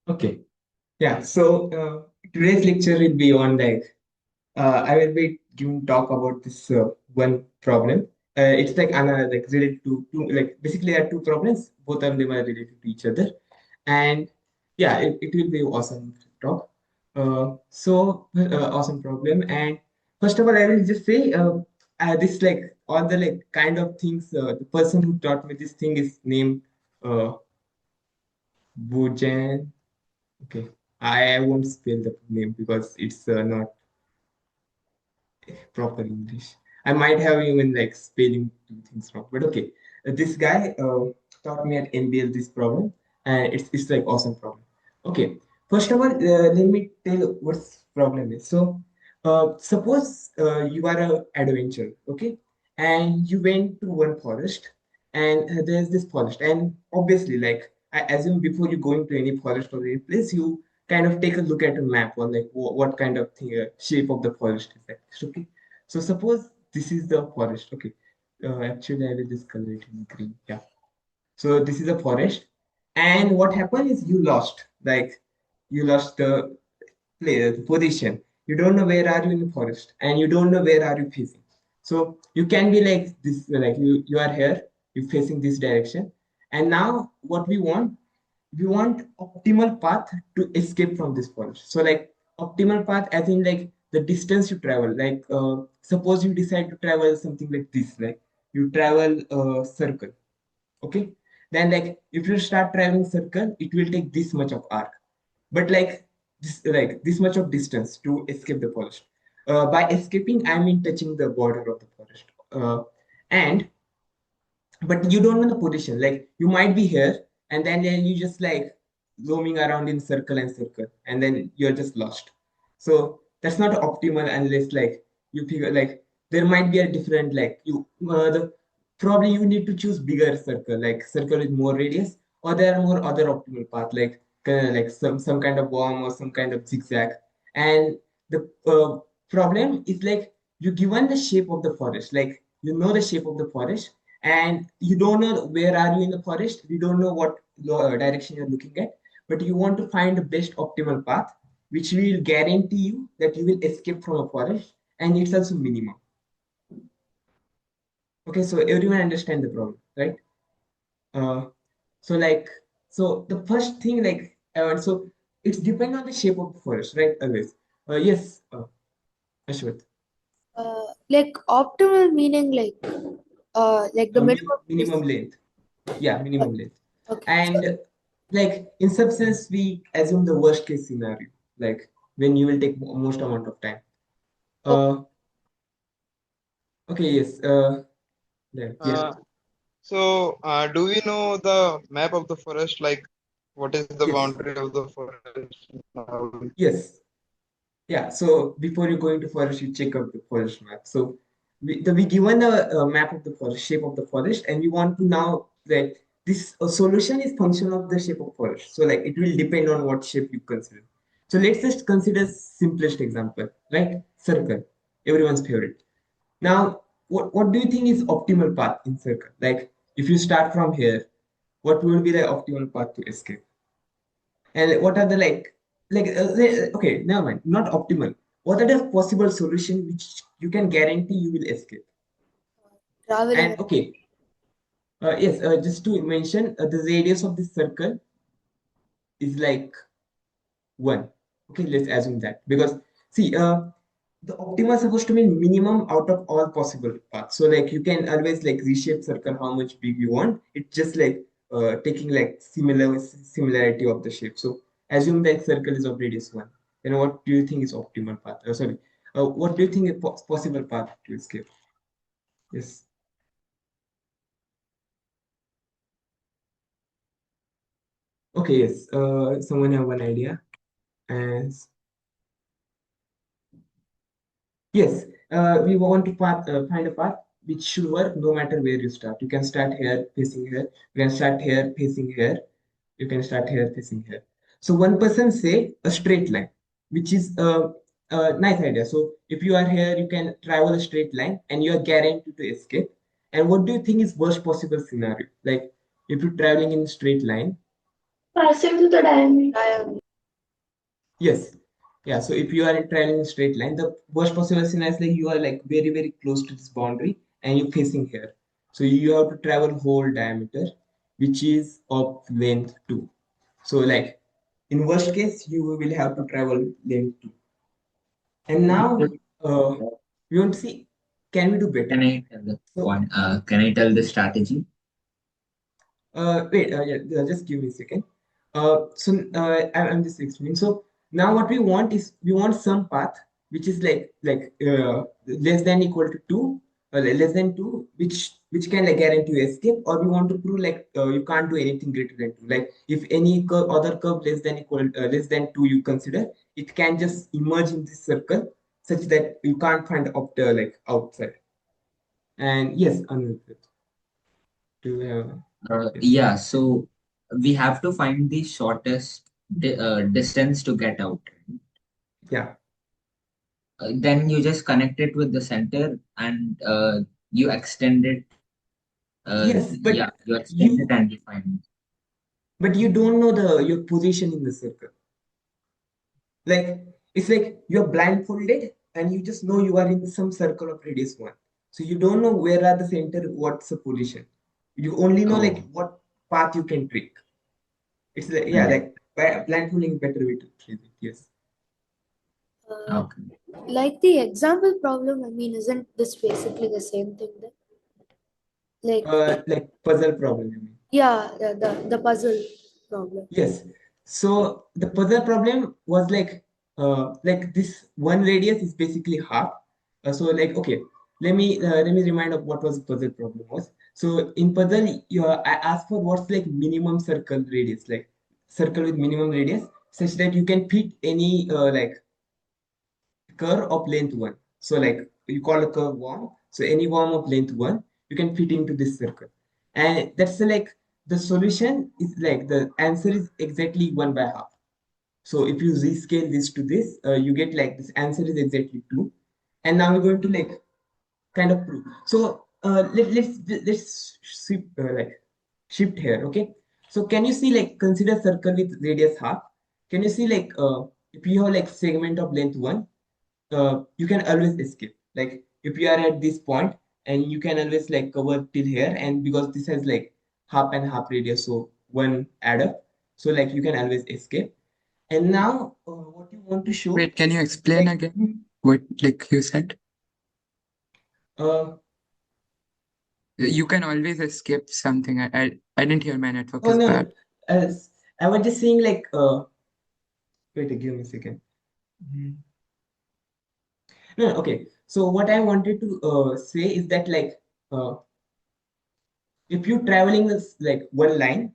Okay. Yeah. So today's lecture will be on I will be giving talk about this one problem. It's like like related to two, like basically there are two problems. Both of them are related to each other, and yeah, it will be awesome talk. Awesome problem. And first of all, I will just say this like all the like kind of things. The person who taught me this thing is named uh, Bojan. Okay. I won't spell the name because it's not proper English. I might have even like spelling two things wrong, but okay. This guy taught me at MBL this problem, and it's like awesome problem. Okay. First of all, let me tell what's problem is. So, suppose you are a adventure, okay, and you went to one forest, and there's this forest, and obviously, like I assume before you go into any forest or any place, you kind of take a look at a map or like what kind of thing, shape of the forest is that. Okay. So suppose this is the forest. Okay. Actually, I will just color it in green. Yeah. So this is a forest, and what happened is you lost. Like you lost the the position. You don't know where are you in the forest, and you don't know where are you facing. So you can be like this, like you are here, you facing this direction, and now what we want optimal path to escape from this forest. So like optimal path as in like the distance you travel. Like suppose you decide to travel something like this, like you travel a circle, okay? Then like if you start traveling circle, it will take this much of arc, but like this much of distance to escape the forest. By escaping, I mean touching the border of the forest. And but you don't know the position. Like you might be here, and then you just like roaming around in circle and circle, and then you're just lost. So that's not optimal unless like you figure like there might be a different like you the probably you need to choose bigger circle, like circle with more radius, or there are more other optimal path like like some kind of worm or some kind of zigzag. And the problem is like you given the shape of the forest, like you know the shape of the forest, and you don't know where are you in the forest, you don't know what direction you're looking at, but you want to find the best optimal path which will guarantee you that you will escape from a forest, and it's also minimum. Okay, so everyone understand the problem, right? uh, so like so the first thing like so it's depend on the shape of the forest, right? Always. Yes, Ashwat. Like optimal meaning like the minimum Minimum distance. length. Yeah, minimum length. Okay. So, And like in substance, we assume the worst case scenario, like when you will take most amount of time. okay. Uh, okay, yes. Yeah. Uh, so, do we know the map of the forest? Like, what is the Yes. boundary of the forest now? Yes. Yeah. So before you go into forest, you check out the forest map. So we given a map of the forest, shape of the forest, and we want to now that this solution is function of the shape of forest. So like it will depend on what shape you consider. So let's just consider simplest example, right? Circle, everyone's favorite. Now, what do you think is optimal path in circle? Like if you start from here, what will be the optimal path to escape? And what are the okay, never mind, not optimal. What are the possible solution which you can guarantee you will escape? Traveling. And okay, yes, just to mention, the radius of this circle is like one. Okay, let's assume that because see, the optima is supposed to mean minimum out of all possible paths. So like you can always like reshape circle how much big you want. It's just like taking like similarity of the shape. So assume that circle is of radius one. Then what do you think is optimal path? Sorry, what do you think is possible path to escape? Yes. Okay. Yes. Someone have one idea? And yes, we want to find a path which should work no matter where you start. You can start here, facing here. You can start here, facing here. You can start here, facing here. So one person say a straight line, which is a nice idea. So if you are here, you can travel a straight line and you are guaranteed to escape. And what do you think is worst possible scenario? Like if you're traveling in a straight line, Passing to the diameter. Yes. Yeah. So if you are traveling in straight line, the worst possible scenario is like you are like very, very close to this boundary and you're facing here. So you have to travel whole diameter, which is of length 2. So like in worst case, you will have to travel length 2. And now we want to see, can we do Can better? I tell the So one? Can I tell the strategy? wait, yeah, just give me a second. I'm just explaining. So now what we want is we want some path which is less than equal to two, less than two, which can like guarantee you escape, or we want to prove like you can't do anything greater than two. Like if any curve, other curve less than two you consider, it can just emerge in this circle such that you can't find up the like outside. And yes, unlimited. Do you have yes? Yeah, so we have to find the shortest distance to get out. Yeah. Then you just connect it with the center and you extend it. Yes, Yeah, but you extend it you and you find it. you don't know the your position in the circle. Like it's like you're blindfolded and you just know you are in some circle of radius one. So you don't know where are the center, what's the position. You only know like Oh, what path you can trick. It's like yeah, under- like blindfolding is better way to treat it. Yes. Uh, okay. like the example problem, I mean, isn't this basically the same thing then? Like, Like puzzle problem, you mean? yeah, the puzzle problem. Yes. So the puzzle problem was like this one radius is basically half. So like okay, let me remind of what was puzzle problem was. So in puzzle, I asked for what's like minimum circle radius, like circle with minimum radius, such that you can fit any like curve of length 1. So like you call a curve worm. So any worm of length 1, you can fit into this circle. And that's like the solution is like the answer is exactly 1 by half. So if you rescale this to this, you get like this answer is exactly 2. And now we're going to like kind of prove. So let's shift here, okay? So can you see like consider circle with radius half? Can you see like if you have like segment of length 1, you can always escape. Like if you are at this point and you can always like cover till here, and because this has like half and half radius, so one add up, so like you can always escape. And now what you want to show Wait, can you is explain like again what like you said? uh You can always escape something. I didn't hear, my network oh is no, bad. I was just saying like wait, give me a second. Mhm. No, no, okay, so what I wanted to say is that like uh, if you're traveling this like one line,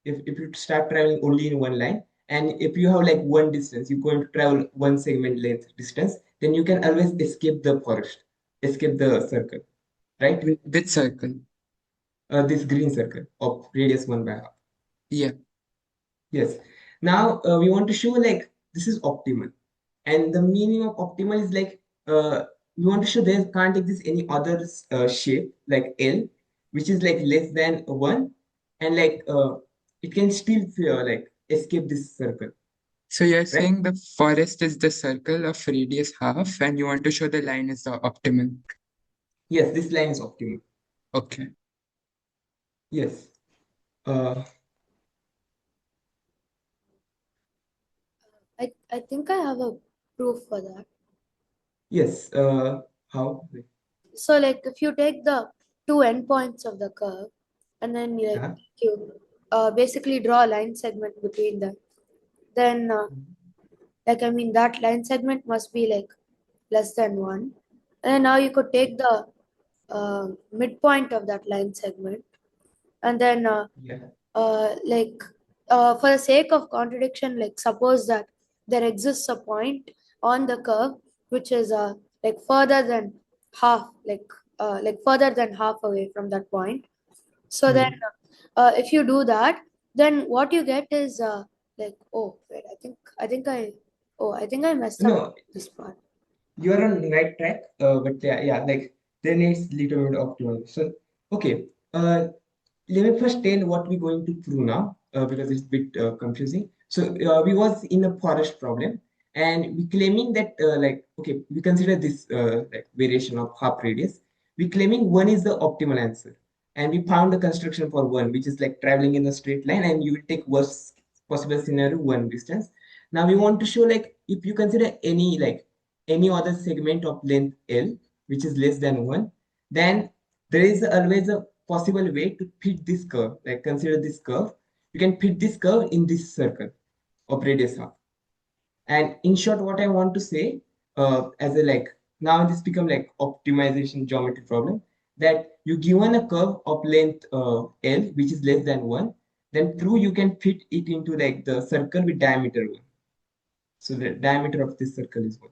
if you start traveling only in one line, and if you have like one distance, you're going to travel one segment length distance, then you can always escape the forest, escape the circle, right? Which circle? This green circle of radius 1 by half. Yeah. Yes. Now we want to show like this is optimal, and the meaning of optimal is like we want to show there can't exist any other shape like L, which is like less than one, and like it can still like escape this circle, So you're right? saying the forest is the circle of radius half, and you want to show the line is the optimal. Yes, this line is optimal. Okay. Yes. Uh, I think I have a proof for that. yes. How? So, like, if you take the two endpoints of the curve and then Yeah. you basically draw a line segment between them, then like I mean that line segment must be like less than one. And now you could take the midpoint of that line segment and then Yeah. like for the sake of contradiction, like suppose that there exists a point on the curve which is like further than half, like further than half away from that point. So then, Hmm. if you do that, then what you get is like, oh wait, I think I messed up No, this part. you are on the right track, but yeah, like there needs little bit of optimal. So okay, uh, let me first tell what we're going to prove now, because it's a bit confusing. So we was in a forest problem, and we claiming that like, okay, we consider this like variation of half radius. We claiming one is the optimal answer, and we found the construction for one, which is like traveling in a straight line, and you will take worst possible scenario one distance. Now we want to show like if you consider any other segment of length L, which is less than one, then there is always a possible way to fit this curve. Like consider this curve. You can fit this curve in this circle of radius half. And in short, what I want to say, as a like now this become like optimization geometry problem, that you given a curve of length L, which is less than one, then through you can fit it into like the circle with diameter one. So the diameter of this circle is one.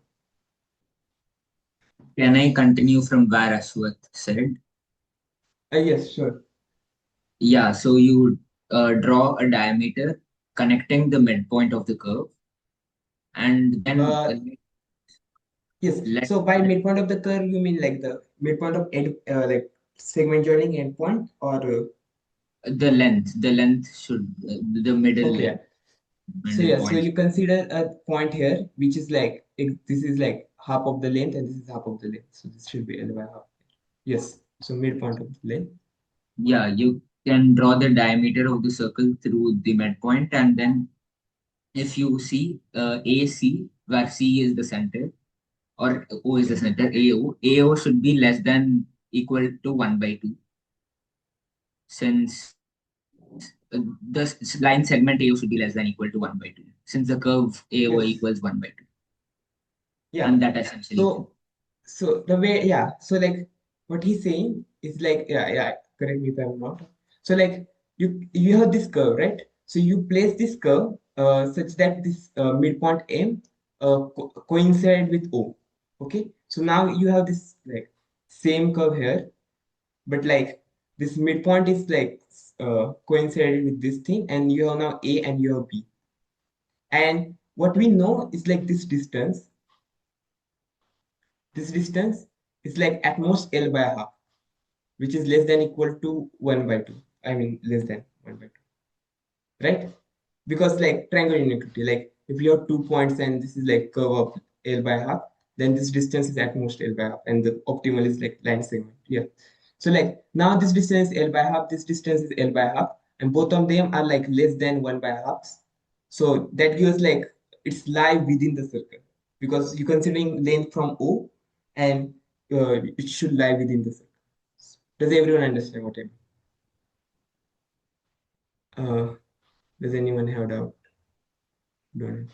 Can I continue from where Ashwath said? Yes, sure. Yeah, so you draw a diameter connecting the midpoint of the curve, and then Uh, Yes. let So by midpoint of the curve, you mean like the midpoint of end, like segment joining endpoint, or the length should the middle okay, yeah. length, So middle yeah, so point. you consider a point here, which is like this is like half of the length, and this is half of the length. So this should be L by half. Yes. So midpoint of the length. Yeah, you can draw the diameter of the circle through the midpoint, and then if you see AC, where C is the center, or O is the center, AO should be less than equal to 1 by 2, since the line segment AO should be less than equal to 1 by 2, since the curve AO Yes. equals 1 by 2. Yeah. And that essentially So so the way, yeah, so like what he's saying is like, yeah, correct me if I'm not. So like you have this curve, right? So you place this curve such that this midpoint M coincide with O. Okay, so now you have this like same curve here, but like this midpoint is like coincided with this thing, and you have now A and you have B. And what we know is like this distance is like at most L by half, which is less than equal to 1 by 2. I mean, less than 1 by 2, right? Because like triangle inequality, like if you have 2 points and this is like curve of L by half, then this distance is at most L by half, and the optimal is like line segment. Yeah. So like now this distance is L by half, this distance is L by half, and both of them are like less than 1 by half. So that gives like it's lie within the circle, because you're considering length from O, and it should lie within the circle. Does everyone understand what I mean? Does anyone have doubt? Don't.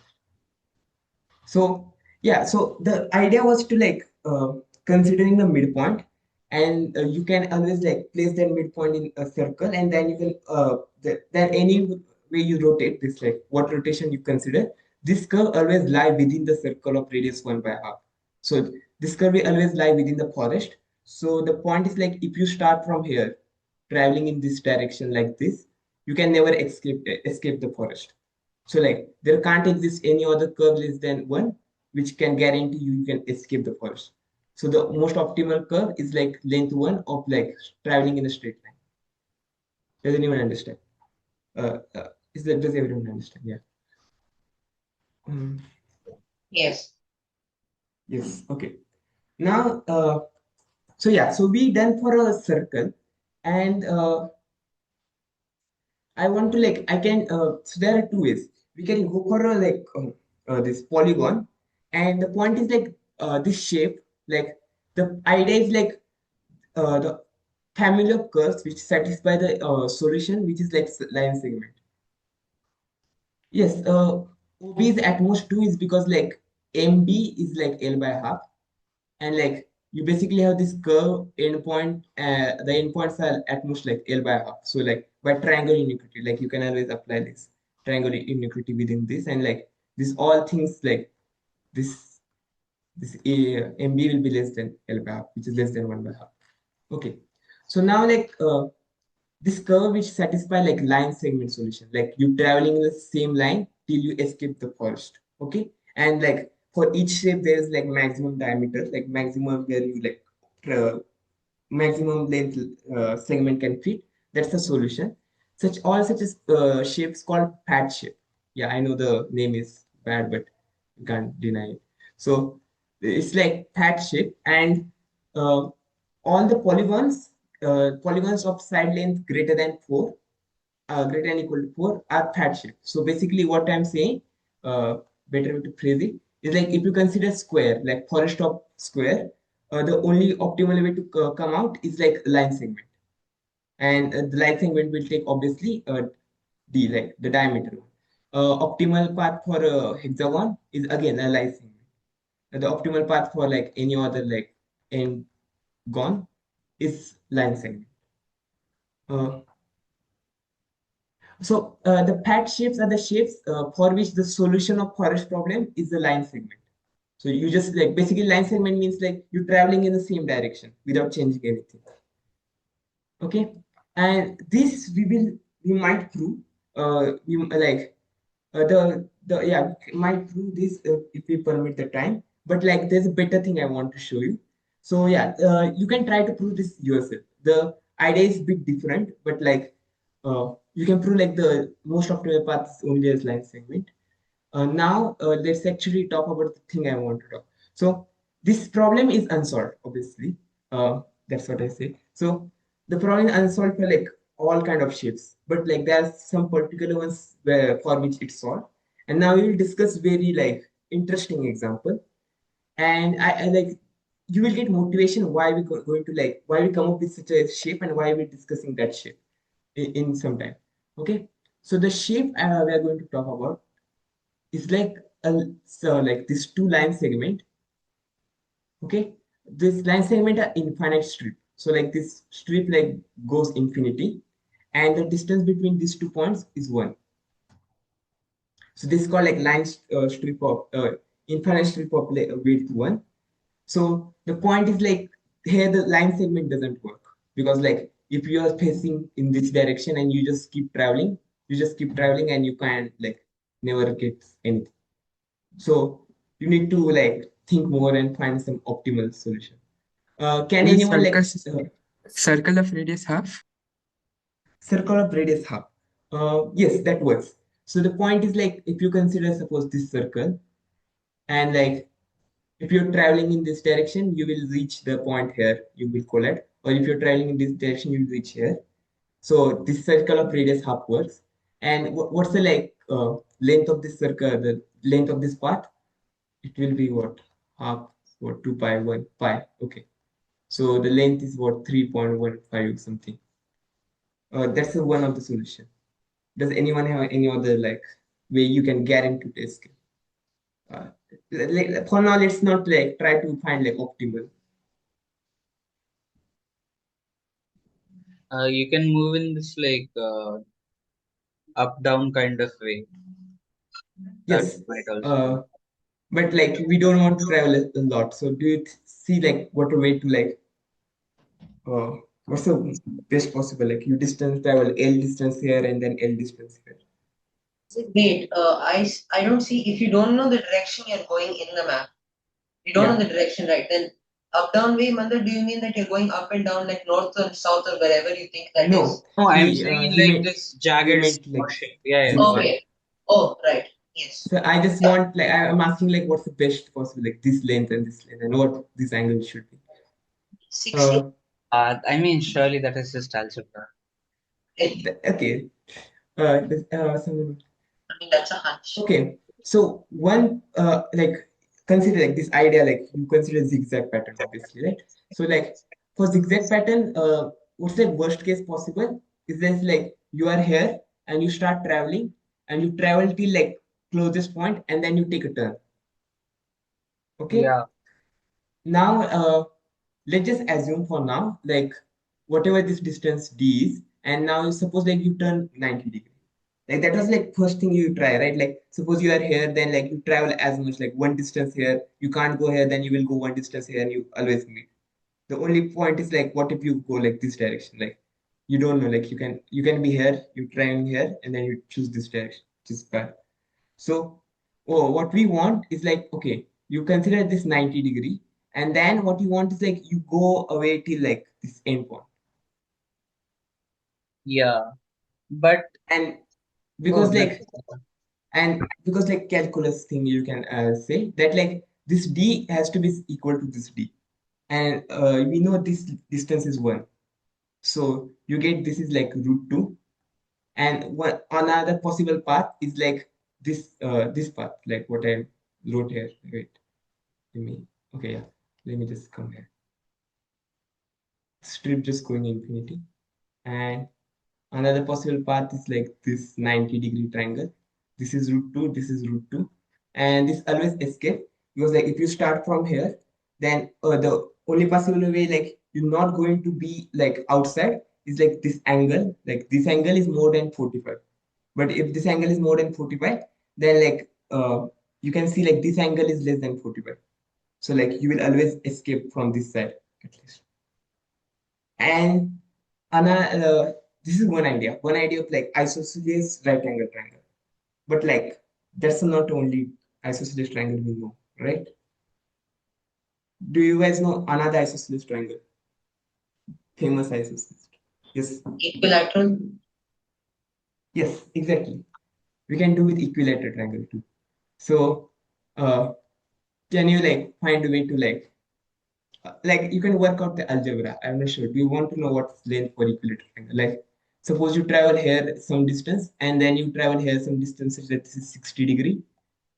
So yeah, so the idea was to like considering the midpoint, and you can always like place that midpoint in a circle, and then you can then any way you rotate this, like what rotation you consider, this curve always lie within the circle of radius 1 by half. So this curve will always lie within the forest. So the point is like if you start from here, traveling in this direction like this, you can never escape the forest. So like there can't exist any other curve less than one which can guarantee you can escape the forest. So the most optimal curve is like length one of like traveling in a straight line. Does anyone understand? Does everyone understand? Yeah. Mm, Yes. yes. Okay. Now, so yeah, so we done for a circle, and I want to like I can so there are two ways. We can go for a like this polygon, and the point is like this shape. Like the idea is like the family of curves which satisfy the solution, which is like line segment. Yes, OB is at most 2 is because like MB is like L by half, and like you basically have this curve endpoint. The endpoints are at most like L by half. So like by triangle inequality, like you can always apply this triangle inequality within this, and like this all things like this MB will be less than L by half, which is less than 1 by half. Okay, so now like this curve which satisfy like line segment solution, like you traveling in the same line till you escape the forest. Okay, and like for each shape there is like maximum diameter, like maximum where you like maximum length segment can fit. That's the solution. Such as shapes called pad shape. Yeah, I know the name is bad, but you can't deny it. So it's like pad shape, and uh, all the polygons of side length greater than equal to 4 are pad shape. So basically, what I'm saying, better way to phrase it, is like if you consider square, like forest of square, the only optimal way to come out is like line segment, and the line segment will take obviously d, like the diameter one. Optimal path for a hexagon is again a line segment. The optimal path for like any other like end gone is line segment. Uh, the pad shapes are the shapes for which the solution of forest problem is the line segment. So you just like basically line segment means like you're traveling in the same direction without changing anything. Okay, and this we might prove we like the yeah we might prove this if we permit the time. But like there's a better thing I want to show you. So yeah, you can try to prove this yourself. The idea is a bit different, but like you can prove like the most optimal path is only as line segment. Now let's actually talk about the thing I want to talk. So this problem is unsolved, obviously. That's what I say. So the problem is unsolved for like all kind of shapes, but like there are some particular ones where for which it's solved. And now we will discuss very like interesting example. And I like you will get motivation why we going to like why we come up with such a shape and why we're discussing that shape in some time. Okay. So the shape we are going to talk about is like like this two line segment. Okay, this line segment are infinite strip. So like this strip like goes infinity, and the distance between these 2 points is 1. So this is called like strip of infinite strip of width 1. So the point is like here the line segment doesn't work, because like if you are facing in this direction and you just keep traveling and you can't like never get anything. So you need to like think more and find some optimal solution. Can Is anyone like circle of radius half? circle of radius half? Yes, that works. So the point is like if you consider suppose this circle, and like if you're traveling in this direction, you will reach the point here, you will collide. Or if you're traveling in this direction, you will reach here. So this circle of radius half works. And what's the like length of this circle, the length of this path? It will be what? Half, what, 2 pi, 1 pi. Okay. So the length is what, 3.15 something. That's one of the solution. Does anyone have any other like way you can guarantee this? Uh, for now, let's not like try to find like optimal. You can move in this like up down kind of way. That Yes. might also. But like we don't want to travel a lot. So do you see like what a way to like what's the best possible? Like you distance travel L distance here and then L distance here. Wait, I don't see. If you don't know the direction you're going in the map, you don't know Yeah. the direction, right? Then up down way, Mandar, do you mean that you're going up and down like north and south or wherever you think that No, is? No, I'm saying he like meant this jagged like shape. Yeah, yeah, got zigzag. it. Okay. Oh, right. Yes. So I just want like I'm asking like what's the best possible like this length and what this angle should be. 60. Uh, I mean, surely that is just algebra. okay. Someone I mean, that's a hunch. Okay, so one like consider like this idea like you consider zigzag pattern obviously, right? So like for zigzag pattern, what's the worst case possible is this like you are here and you start traveling and you travel till like closest point and then you take a turn. Okay, Yeah. now let's just assume for now like whatever this distance d is, and now suppose like you turn 90 degrees. Like that was like first thing you try, right? Like suppose you are here, then like you travel as much, like one distance here, you can't go here, then you will go one distance here and you always meet. The only point is like what if you go like this direction? Like you don't know, like you can be here, you try in here, and then you choose this direction, which is bad. So what we want is like, okay, you consider this 90-degree, and then what you want is like you go away till like this end point. Yeah, but And oh, because that's like calculus thing, you can say that like this d has to be equal to this d, and we know this distance is 1, so you get this is like root 2. And one another possible path is like this path, like what I wrote here. Wait, let me, okay, yeah, let me just come here. Strip just going infinity. And another possible path is like this 90-degree triangle. This is root 2, this is root 2. And this always escape, because like if you start from here, then the only possible way like you're not going to be like outside is like this angle. Like this angle is more than 45. But if this angle is more than 45, then like you can see like this angle is less than 45. So like you will always escape from this side at least. And this is one idea of like isosceles right angle triangle. But like that's not only isosceles triangle we know, right? Do you guys know another isosceles triangle? Famous isosceles. Yes, Equilateral. yes, exactly. We can do with equilateral triangle too. So uh, can you like find a way to like you can work out the algebra. I'm not sure. Do you want to know what's length for equilateral triangle? Like suppose you travel here some distance and then you travel here some distance such that this is 60-degree,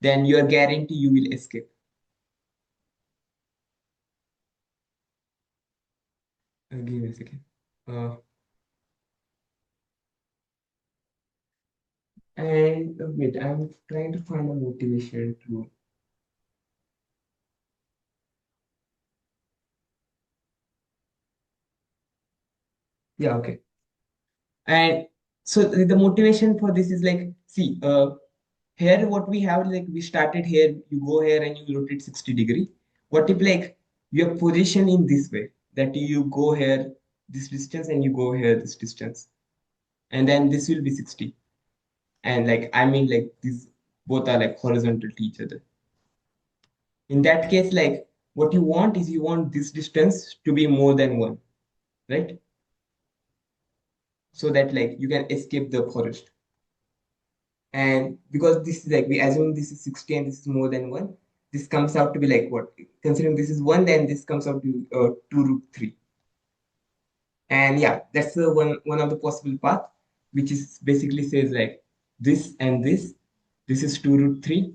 then you are guaranteed you will escape. Give me a second. Uh, and wait, I'm trying to find a motivation to. Yeah, okay. And so the motivation for this is like, see, here what we have, like we started here, you go here and you rotate 60-degree. What if like your position in this way, that you go here this distance and you go here this distance, and then this will be 60. And like, I mean like these both are like horizontal to each other. In that case, like what you want is you want this distance to be more than 1, right? So that like you can escape the forest. And because this is like, we assume this is 60 and this is more than 1, this comes out to be like what? Considering this is 1, then this comes out to 2 root 3. And yeah, that's the one of the possible path, which is basically says like this and this is 2 root 3,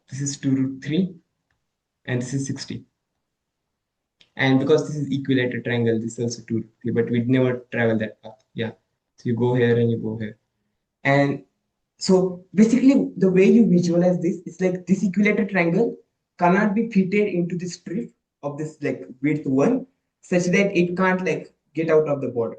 this is 2 root 3, and this is 60. And because this is equilateral triangle, this is also 2 root 3, but we'd never travel that path. Yeah, so you go here and you go here. And so basically, the way you visualize this is like this equilateral triangle cannot be fitted into the strip of this like width 1, such that it can't like get out of the border.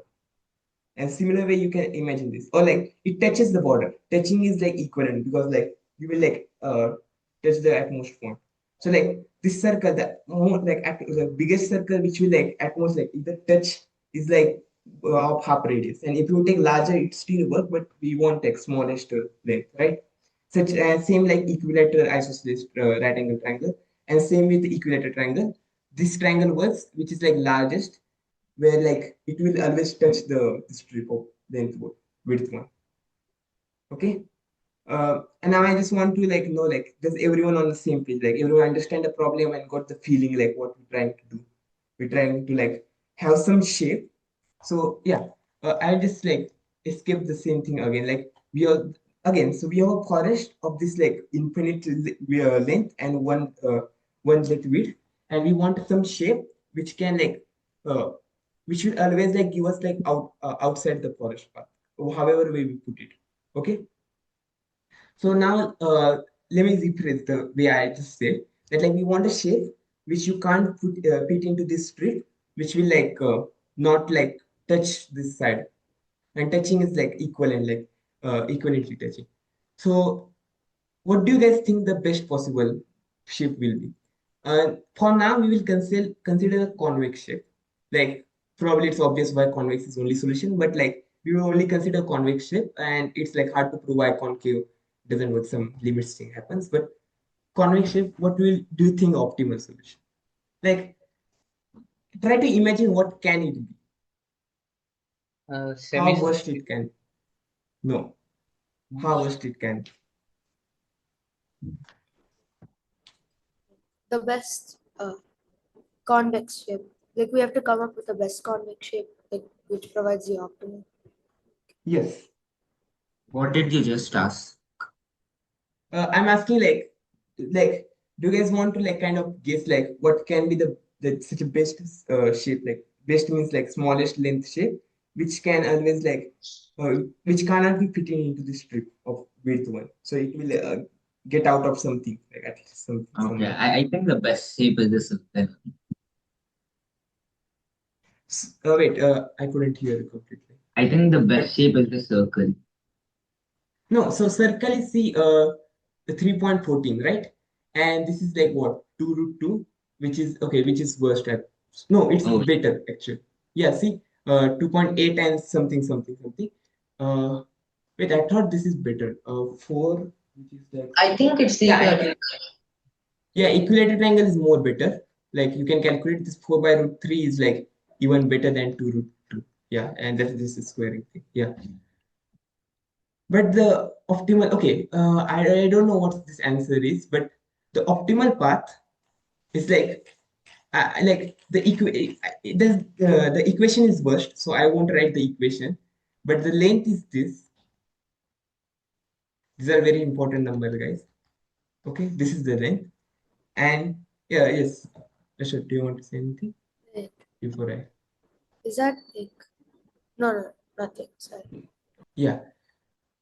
And similar way you can imagine this, or like it touches the border. Touching is like equivalent because like you will like touch the at most point. So like this circle, the more like the biggest circle which will like at most like either touch is like of half radius, and if you take larger it still work, but we want like smallest length, right? Such same like equilateral isosceles right angle triangle, and same with the equilateral triangle. This triangle works, which is like largest, where like it will always touch the strip of length width 1. Okay. And now I just want to like know like does everyone on the same page, like everyone understand the problem and got the feeling like what we're trying to do. We're trying to like have some shape. So yeah, I'll just like escape the same thing again. Like we are again, so we have a forest of this like infinite length and one like width, and we want some shape which can like uh, which will always like give us like outside the forest path, or however way we put it. Okay. So now let me rephrase the way I just said that like we want a shape which you can't fit into this strip, which will like not like touch this side, and touching is like equal and like equivalently touching. So what do you guys think the best possible shape will be? For now, we will consider a convex shape. Like probably it's obvious why convex is only solution, but like we will only consider convex shape, and it's like hard to prove why concave doesn't work. Some limits thing happens, but convex shape. What will do you think optimal solution? Like try to imagine what can it be. How Semicircle. worst it can. No, how worst it can. The best convex shape. Like we have to come up with the best convex shape, like which provides the optimal. Yes. What did you just ask? I'm asking like, do you guys want to like kind of guess like what can be the such a best shape? Like best means like smallest length shape, which can always like, which cannot be fitting into the strip of width one. So it will get out of something like at least something Okay, somewhere. I think the best shape is the circle. Wait, I couldn't hear you completely. I think the But best shape is the circle. no, so circle is the 3.14, right? And this is like what? 2 root 2, which is okay, which is worst at. No, it's Oh, better actually. Yeah, see, 2.8 and something, something, something. Uh, wait, I thought this is better. 4, which is like, I think it's the yeah, equator. yeah, equilateral triangle is more better. Like you can calculate this 4 by root 3 is like even better than 2 root 2. Yeah, and that's this is squaring thing. Yeah. But the optimal, okay, I don't know what this answer is, but the optimal path is like the equation is worst, so I won't write the equation, but the length is this. These are very important numbers, guys. Okay, this is the length, and yeah, yes. Ashok, do you want to say anything Wait, before I? is that like no, nothing. Sorry. Yeah.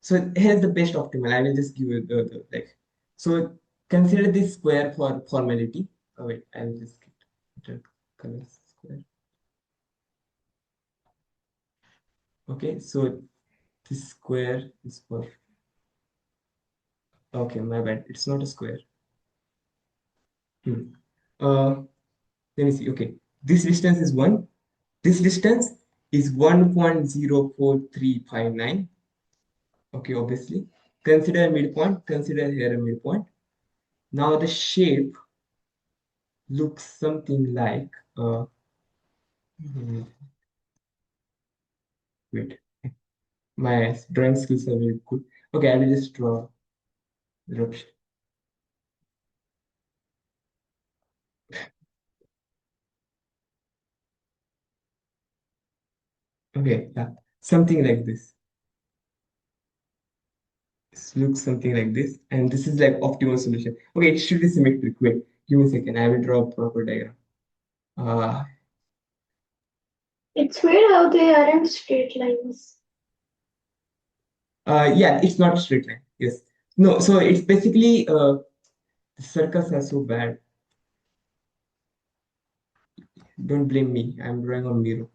So here's the best optimal. I will just give you the like. So consider this square for formality. Oh wait, I will just get the colors square. Okay, so this square is for. Okay, my bad. It's not a square. Hmm. Uh, let me see. Okay, this distance is 1. This distance is 1.04359. Okay, obviously. Consider a midpoint. Consider here a midpoint. Now the shape looks something like. Hmm, wait, my drawing skills are very good. Okay, I will just draw the rough shape. Okay, yeah, something like this. This looks something like this, and this is like optimal solution. Okay, it should be symmetric. Wait, give me a second. I will draw a proper diagram. Uh, It's weird how they aren't straight lines. yeah, it's not a straight line. Yes. No, so it's basically the circles are so bad. Don't blame me. I'm drawing on mirror.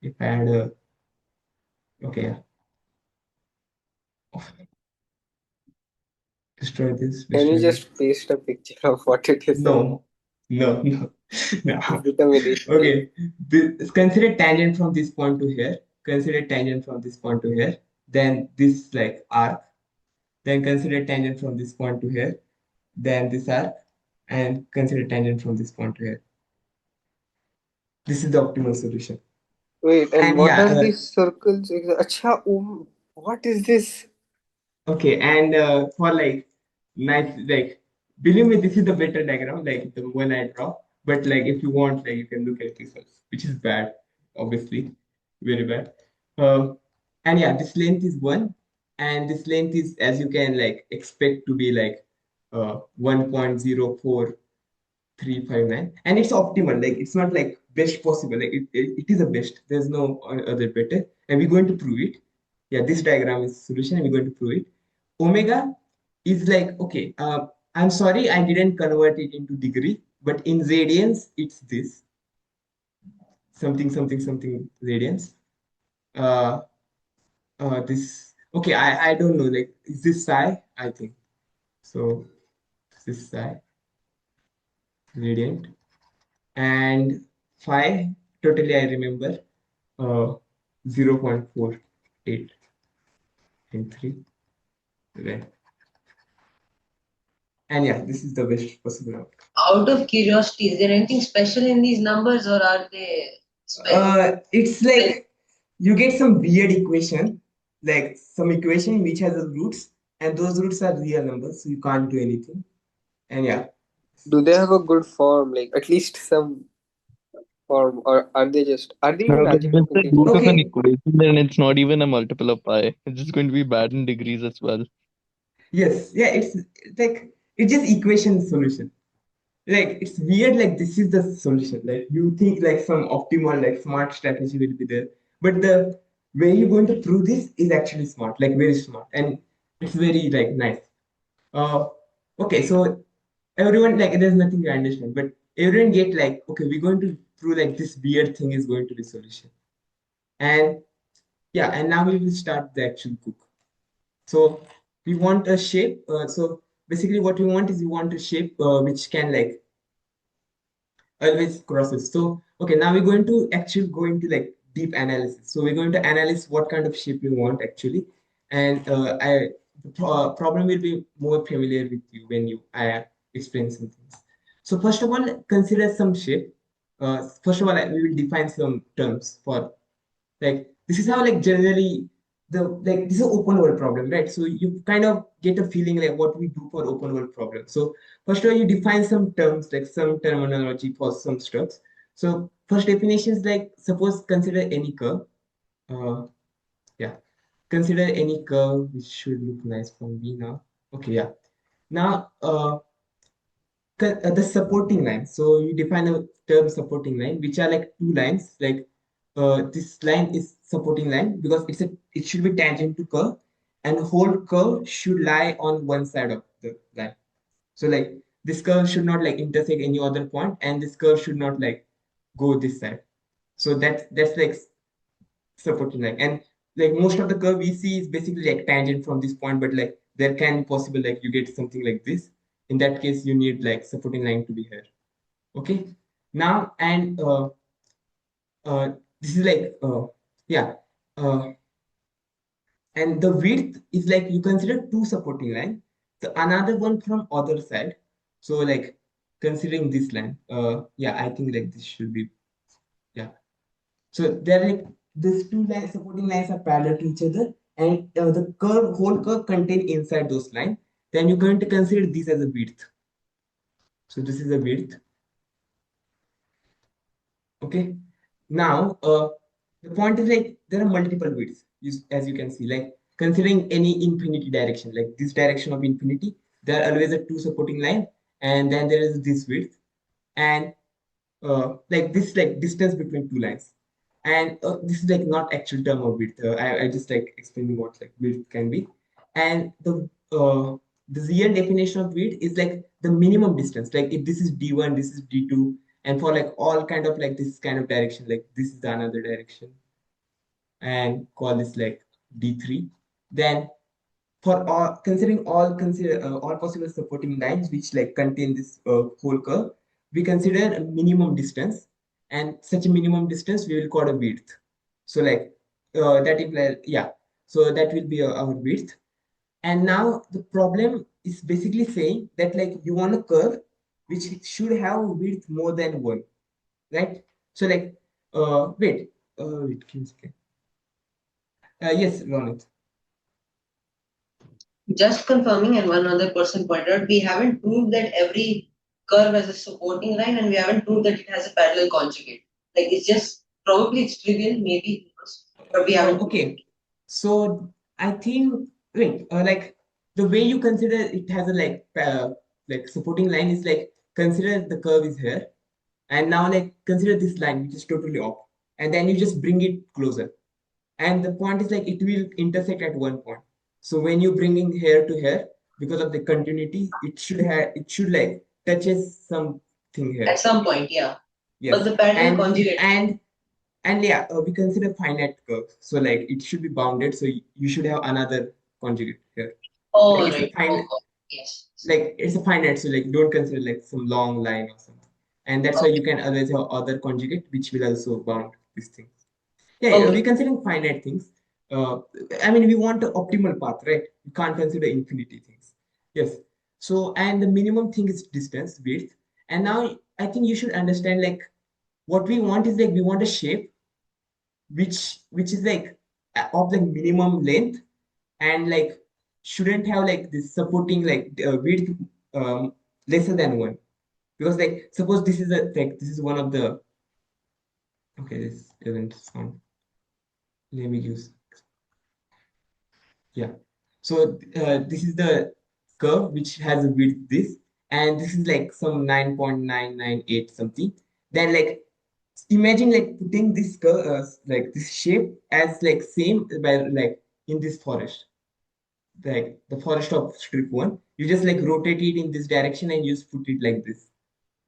If I had a okay, yeah. Destroy this, Can you destroy this. just paste a picture of what it is and No, no, no, no. determine it? Okay, consider tangent from this point to here. Consider tangent from this point to here. Then this like arc. Then consider tangent from this point to here. Then this arc, and consider tangent from this point to here. This is the optimal solution. Wait, and And what yeah, are these circles? Acha, what is this? okay, and for like nice, like believe me, this is the better diagram, like the one I draw. But like if you want, like you can look at this also, which is bad, obviously, very bad. And yeah, this length is 1, and this length is as you can like expect to be like 1.04359, and it's optimal. Like it's not like best possible. Like it is a best. There's no other better, and we're going to prove it. Yeah, this diagram is solution, and we're going to prove it. Omega is like okay. I'm sorry, I didn't convert it into degree, but in radians, it's this something something something radians. Uh, this okay. I don't know. Like is this psi? I think so. This is psi radiant, and phi totally I remember uh 0.48 and 3, right? And yeah, this is the best possible outcome. Out of curiosity, is there anything special in these numbers or are they It's like you get some weird equation, like some equation which has a roots, and those roots are real numbers, so you can't do anything. And yeah, Do they have a good form, like at least some form, or are they Now, even if it's the algebraic in root of form? an okay, equation, then it's not even a multiple of pi. It's just going to be bad in degrees as well. yes, yeah, it's like it's just equation solution. Like it's weird, like this is the solution. Like you think like some optimal, like smart strategy will be there, but the way you're going to prove this is actually smart, like very smart, and it's very like nice. Uh, okay, so everyone like there's nothing to understand, but everyone get like okay, we're going to prove like this weird thing is going to be solution, and yeah, and now we will start the actual cook. So we want a shape. So basically, what we want is we want a shape which can like always crosses. So okay, now we're going to actually go into like deep analysis. So we're going to analyze what kind of shape we want actually, and the problem will be more familiar with you when you I explain some things. So first of all, consider some shape. First of all, we will define some terms for like this is how like generally the like this is an open world problem, right? So you kind of get a feeling like what we do for open world problem. So first of all, you define some terms like some terminology for some structs. So first definition is like suppose consider any curve. Uh, yeah, consider any curve which should look nice for me now. Okay, yeah. Now the supporting line. So you define a term supporting line, which are like two lines. Like this line is supporting line because it should be tangent to curve, and the whole curve should lie on one side of the line. So like this curve should not like intersect any other point, and this curve should not like go this side. So that's like supporting line, and like most of the curve we see is basically like tangent from this point, but like there can possible like you get something like this. In that case, you need like supporting line to be here. Okay, now and this is like yeah uh, and the width is like you consider two supporting line, the another one from other side. So like considering this line, yeah, I think like this should be yeah. So they're like these two lines, supporting lines are parallel to each other, and the curve, whole curve contained inside those lines. Then you're going to consider this as a width. So this is a width. Okay. Now, the point is like there are multiple widths, as you can see. Like considering any infinity direction, like this direction of infinity, there are always a two supporting line, and then there is this width, and like this like distance between two lines, and this is like not actual term of width. I just like explaining what like width can be, and the real definition of width is like the minimum distance. Like if this is d1, this is d2, and for like all kind of like this kind of direction, like this is the another direction, and call this like d3. Then for all considering all consider all possible supporting lines which like contain this whole curve, we consider a minimum distance, and such a minimum distance we will call a width. So like that is like yeah, so that will be our width. And now the problem is basically saying that like you want a curve which should have width more than one, right? So like wait, give me a second. Yes, Ronit. Just confirming, and one other person pointed out, we haven't proved that every curve has a supporting line, and we haven't proved that it has a parallel conjugate. Like it's just probably it's trivial, maybe, but we haven't proved it. Okay, so I think wait, like the way you consider it has a like supporting line is like consider the curve is here, and now like consider this line which is totally off, and then you just bring it closer, and the point is like it will intersect at one point. So when you bringing here to here, because of the continuity, it should like touches something here. At some point, yeah. But Yes, the parallel and conjugate, and yeah, we consider finite curve. So like it should be bounded. So you should have another conjugate here. Like all it's a right. Oh, finite, God. Yes. like it's a finite. So like don't consider like some long line or something. And that's why Okay. you can always have other conjugate which will also bound these things. Yeah, Okay. we're considering finite things. Uh, I mean, we want the optimal path, right? You can't consider infinity things. Yes. So and the minimum thing is distance, width. And now I think you should understand like what we want is like we want a shape which is like of the minimum length, and like shouldn't have like this supporting like width um, lesser than one, because like suppose this is a like this is one of the, okay, this doesn't sound, let me use, yeah. So this is the curve which has a width this, and this is like some 9.998 something. Then like imagine like putting this curve like this shape as like same by like in this forest, like the forest of strip one. You just like rotate it in this direction and you just put it like this,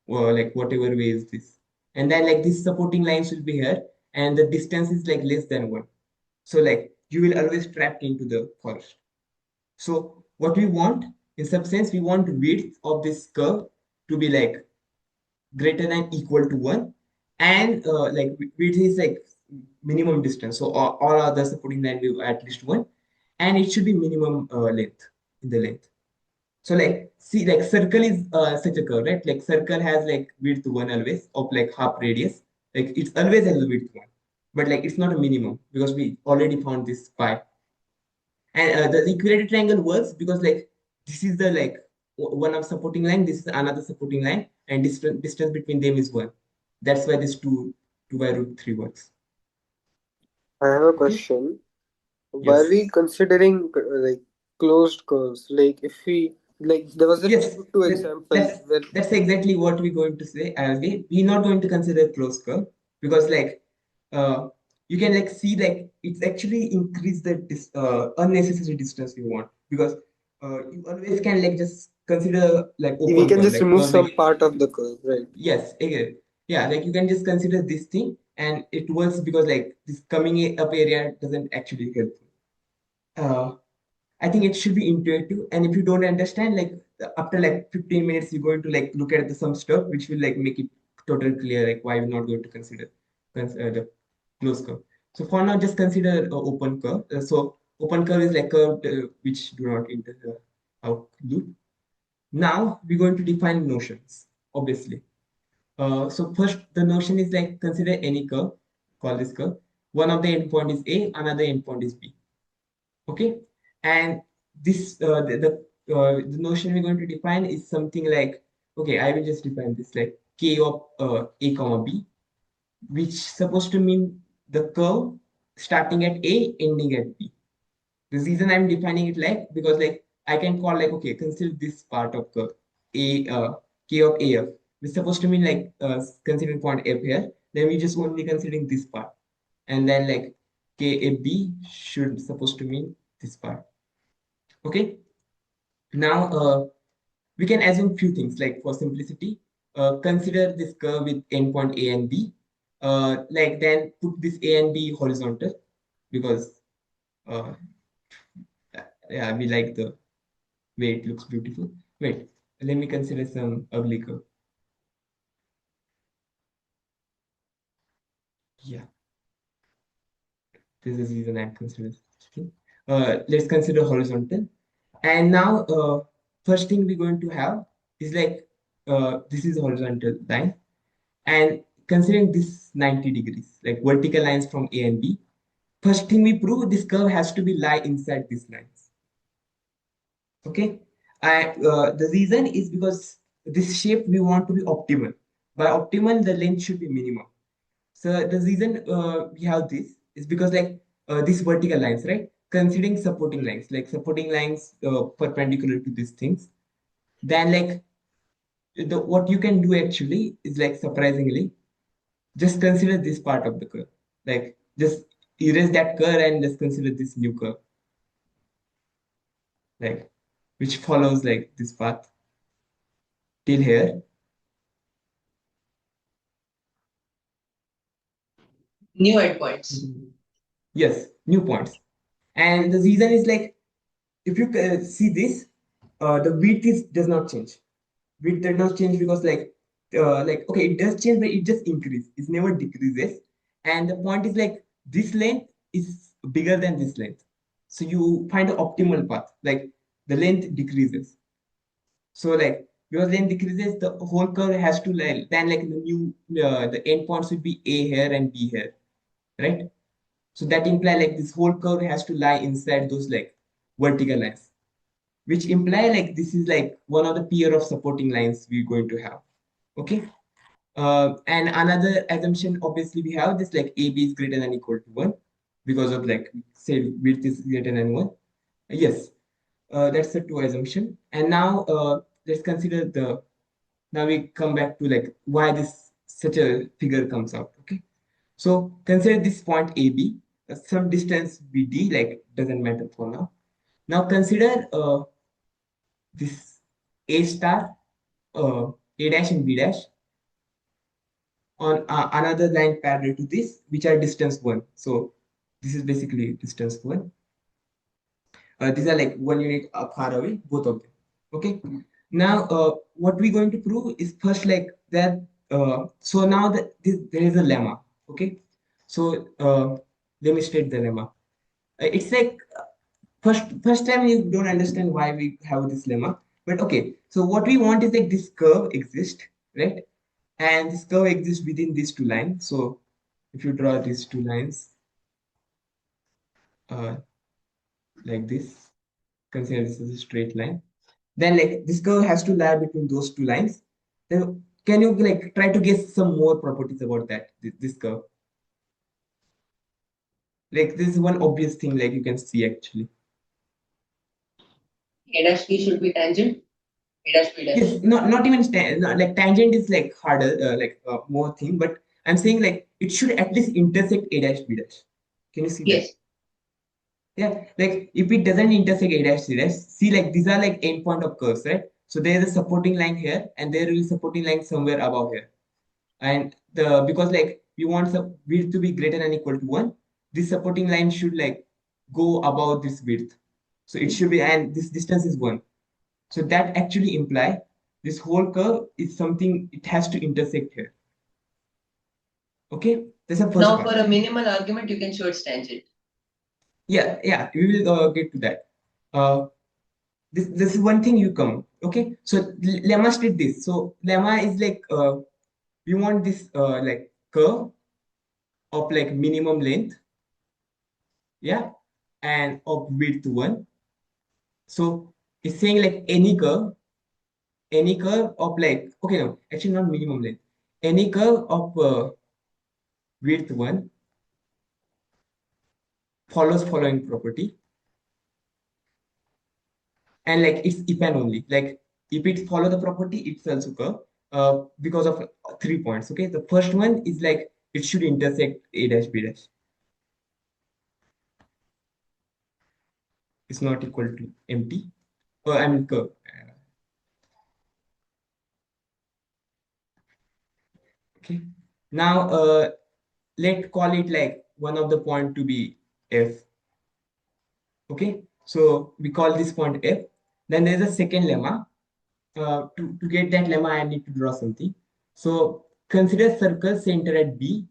or like whatever way is this. And then like this supporting lines will be here, and the distance is like less than one. So like you will always trapped into the forest. So what we want, in some sense, we want width of this curve to be like greater than equal to one, and like width is like minimum distance. So all other supporting line will at least one, and it should be minimum length in the length. So like see like circle is such a curve, right? Like circle has like width one always of like half radius. Like it's always has a width one, but like it's not a minimum because we already found this pi. And the equilateral triangle works because like this is the like one of supporting line, this is another supporting line, and distance between them is one. That's why this two by root three works. I have a Okay. question. Why are Yes. we considering like closed curves? Like if we like there was a Yes. two examples where That's exactly what we're going to say. We're not going to consider closed curve because like uh, you can like see like it's actually increase the unnecessary distance you want, because you always can like just consider like we open can curve, just like remove curve some with, part of the curve, right? yes, again, yeah, like you can just consider this thing and it works because like this coming up area doesn't actually help. Uh, I think it should be intuitive, and if you don't understand, like after like 15 minutes, you're going to like look at the some stuff which will like make it totally clear like why we're not going to consider the closed curve. So for now, just consider open curve. So open curve is like curve which do not enter the out loop. Now we're going to define notions, obviously. So first, the notion is like consider any curve, call this curve. One of the endpoint is A, another endpoint is B. Okay, and this the notion we're going to define is something like, okay, I will just define this like k of a comma b, which supposed to mean the curve starting at a ending at b. The reason I'm defining it like, because like I can call like, okay, consider this part of curve a k of af, which supposed to mean like considering point f here, then we just only considering this part, and then like kab should supposed to mean this part. Okay, now we can assume few things like for simplicity, consider this curve with endpoint a and b, like then put this a and b horizontal, because uh, yeah, we like the way it looks beautiful. Wait, let me consider some ugly curve. Yeah, this is the reason I'm considering. Okay. Let's consider horizontal. And now, first thing we're going to have is like, this is horizontal line. And considering this 90 degrees, like vertical lines from A and B, first thing we prove this curve has to be lie inside these lines. Okay. And the reason is because this shape we want to be optimal. By optimal, the length should be minimum. So the reason we have this is because like these vertical lines, right? Considering supporting lines, like supporting lines perpendicular to these things, then like the what you can do actually is like surprisingly just consider this part of the curve. Like just erase that curve and just consider this new curve, like which follows like this path till here. New endpoints. Yes, new points. And the reason is like if you see this, the width is does not change. Width does not change because like okay, it does change, but it just increases. It never decreases. And the point is like this length is bigger than this length. So you find the optimal path. Like the length decreases. So like because length decreases, the whole curve has to like then like the new the endpoints would be A here and B here, right? So that imply like this whole curve has to lie inside those like vertical lines, which imply like this is like one of the pair of supporting lines we're going to have. Okay. And another assumption, obviously, we have this like AB is greater than equal to 1 because of like, say, width is greater than 1. Yes, that's the two assumption. And now let's consider the, now we come back to like why this such a figure comes out. Okay. So consider this point AB, some distance BD, like doesn't matter for now. Now consider this A star, A dash and B dash on another line parallel to this, which are distance 1. So this is basically distance 1. These are like 1 unit far away, both of them. Okay. Now, what we're going to prove is first like that. So now that there is a lemma. Okay. So let me state the lemma. It's like first time you don't understand why we have this lemma, but okay. So what we want is like this curve exists, right? And this curve exists within these two lines. So if you draw these two lines uh, like this, consider this as a straight line. Then like this curve has to lie between those two lines. Then can you like try to guess some more properties about that this curve? Like this is one obvious thing like you can see actually. A dash B should be tangent. A dash B dash. Yes, not even like tangent is like harder, more thing. But I'm saying like it should at least intersect A dash B dash. Can you see that? Yes. Yeah, like if it doesn't intersect A dash C dash, see like these are like endpoint of curves, right? So there is a supporting line here, and there is a supporting line somewhere above here. And the because like we want the width to be greater than equal to 1, this supporting line should like go above this width. So it should be, and this distance is 1. So that actually imply this whole curve is something, it has to intersect here. Okay, that's the first Now part. for a minimal argument, you can show its tangent. Yeah, we will get to that. This is one thing you come. Okay, so lemma did this. So lemma is like we want this like curve of like minimum length, yeah, and of width 1. So it's saying like any curve of like, okay, no, actually not minimum length, any curve of width 1 follows following property, and like it's if and only like if it follow the property it's also curve because of 3 points. Okay, the first one is like it should intersect A dash B dash. It's not equal to empty, I mean curve. Okay, now let's call it like one of the point to be F. Okay, so we call this point F. Then there's a second lemma. To get that lemma, I need to draw something. So consider circle center at B.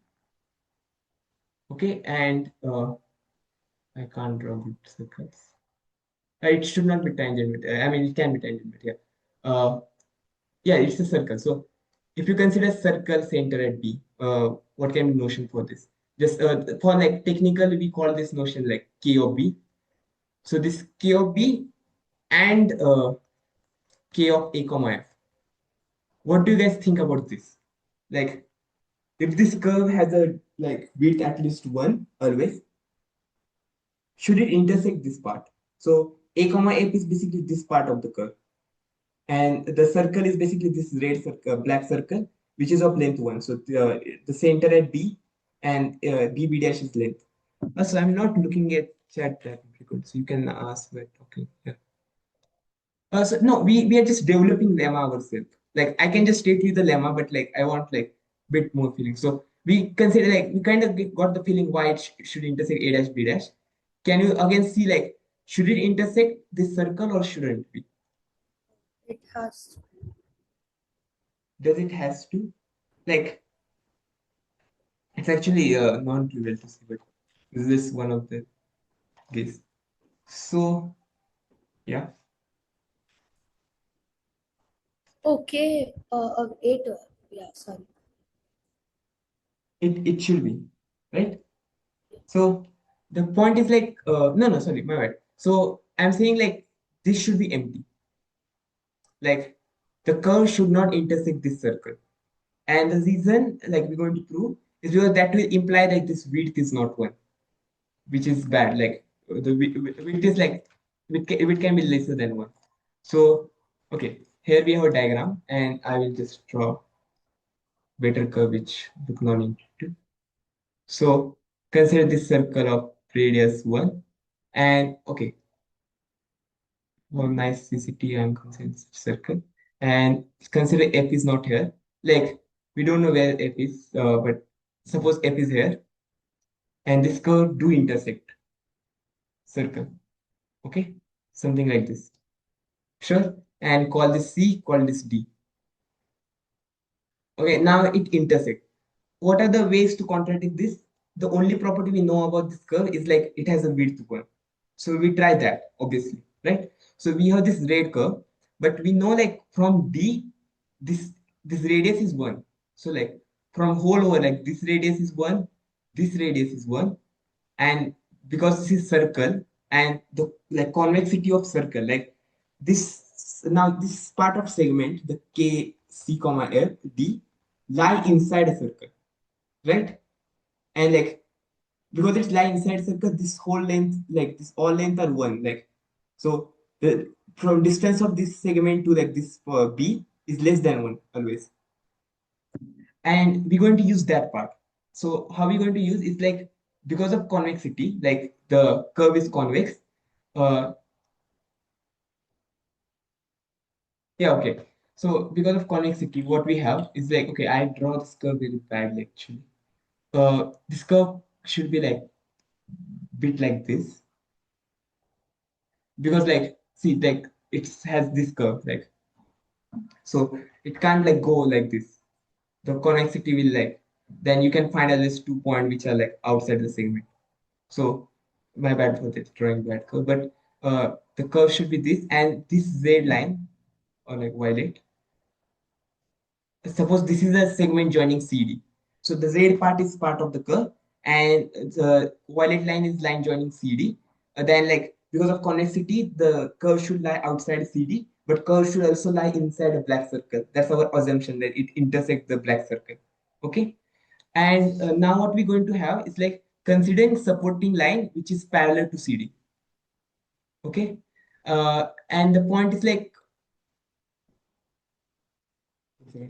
Okay, and I can't draw good circles. It should not be tangent, but I mean it can be tangent, but yeah. Yeah, it's a circle. So if you consider circle center at B, what can be notion for this? Just for like technical, we call this notion like K of B. So this K of B and K of A comma F. What do you guys think about this? Like, if this curve has a like width at least 1 always, should it intersect this part? So A comma F is basically this part of the curve, and the circle is basically this red circle, black circle, which is of length 1. So the center at B and B dash is length. So I'm not looking at chat that frequent, so you can ask that. Okay, yeah. So no, we are just developing lemma ourselves. Like I can just state you the lemma, but like I want like bit more feeling. So we consider like we kind of got the feeling why it should intersect A dash B dash. Can you again see like should it intersect this circle or shouldn't be? It has. Does it has to? Like it's actually non-trivial to see, but this is one of the guess. So yeah, Okay. Eight. Yeah. Sorry. it should be right. So the point is like, no, sorry, my bad. So I'm saying like this should be empty. Like the curve should not intersect this circle. And the reason, like we're going to prove, is because that will imply that this width is not one, which is bad. Like the width is like, it can be lesser than one. So, okay, here we have a diagram, and I will just draw better curve which look non-intuitive. So consider this circle of radius 1, and okay, for nice CCT, I'm considering such circle, and consider F is not here. Like we don't know where F is, but suppose F is here, and this curve do intersect circle. Okay, something like this. Sure, and call this C, call this D. Okay, now it intersect. What are the ways to contradict this? The only property we know about this curve is like it has a width one. So we try that, obviously, right? So we have this red curve, but we know like from D, this this radius is one. So like from whole over, like this radius is one, this radius is one, and because this is circle and the like convexity of circle, like this now this part of segment, the K C comma F D lie inside a circle, right? And like because it's lie inside circle, this whole length, like this all length are one, like so the from distance of this segment to like this B is less than one always, and we're going to use that part. So how we're going to use is like because of convexity, like the curve is convex. Uh, yeah, okay. So because of convexity, what we have is like okay, I draw this curve very badly actually. This curve should be like bit like this because like see like it has this curve like so it can't like go like this. The connectivity will like then you can find at least 2 points which are like outside the segment. So my bad for this drawing bad curve, but the curve should be this and this z line or like violet. Suppose this is a segment joining CD. So the z part is part of the curve and the violet line is line joining CD. Then like because of connectivity, the curve should lie outside CD, but curve should also lie inside a black circle. That's our assumption that it intersects the black circle. Okay. And now what we're going to have is like considering supporting line which is parallel to CD. Okay. And the point is like,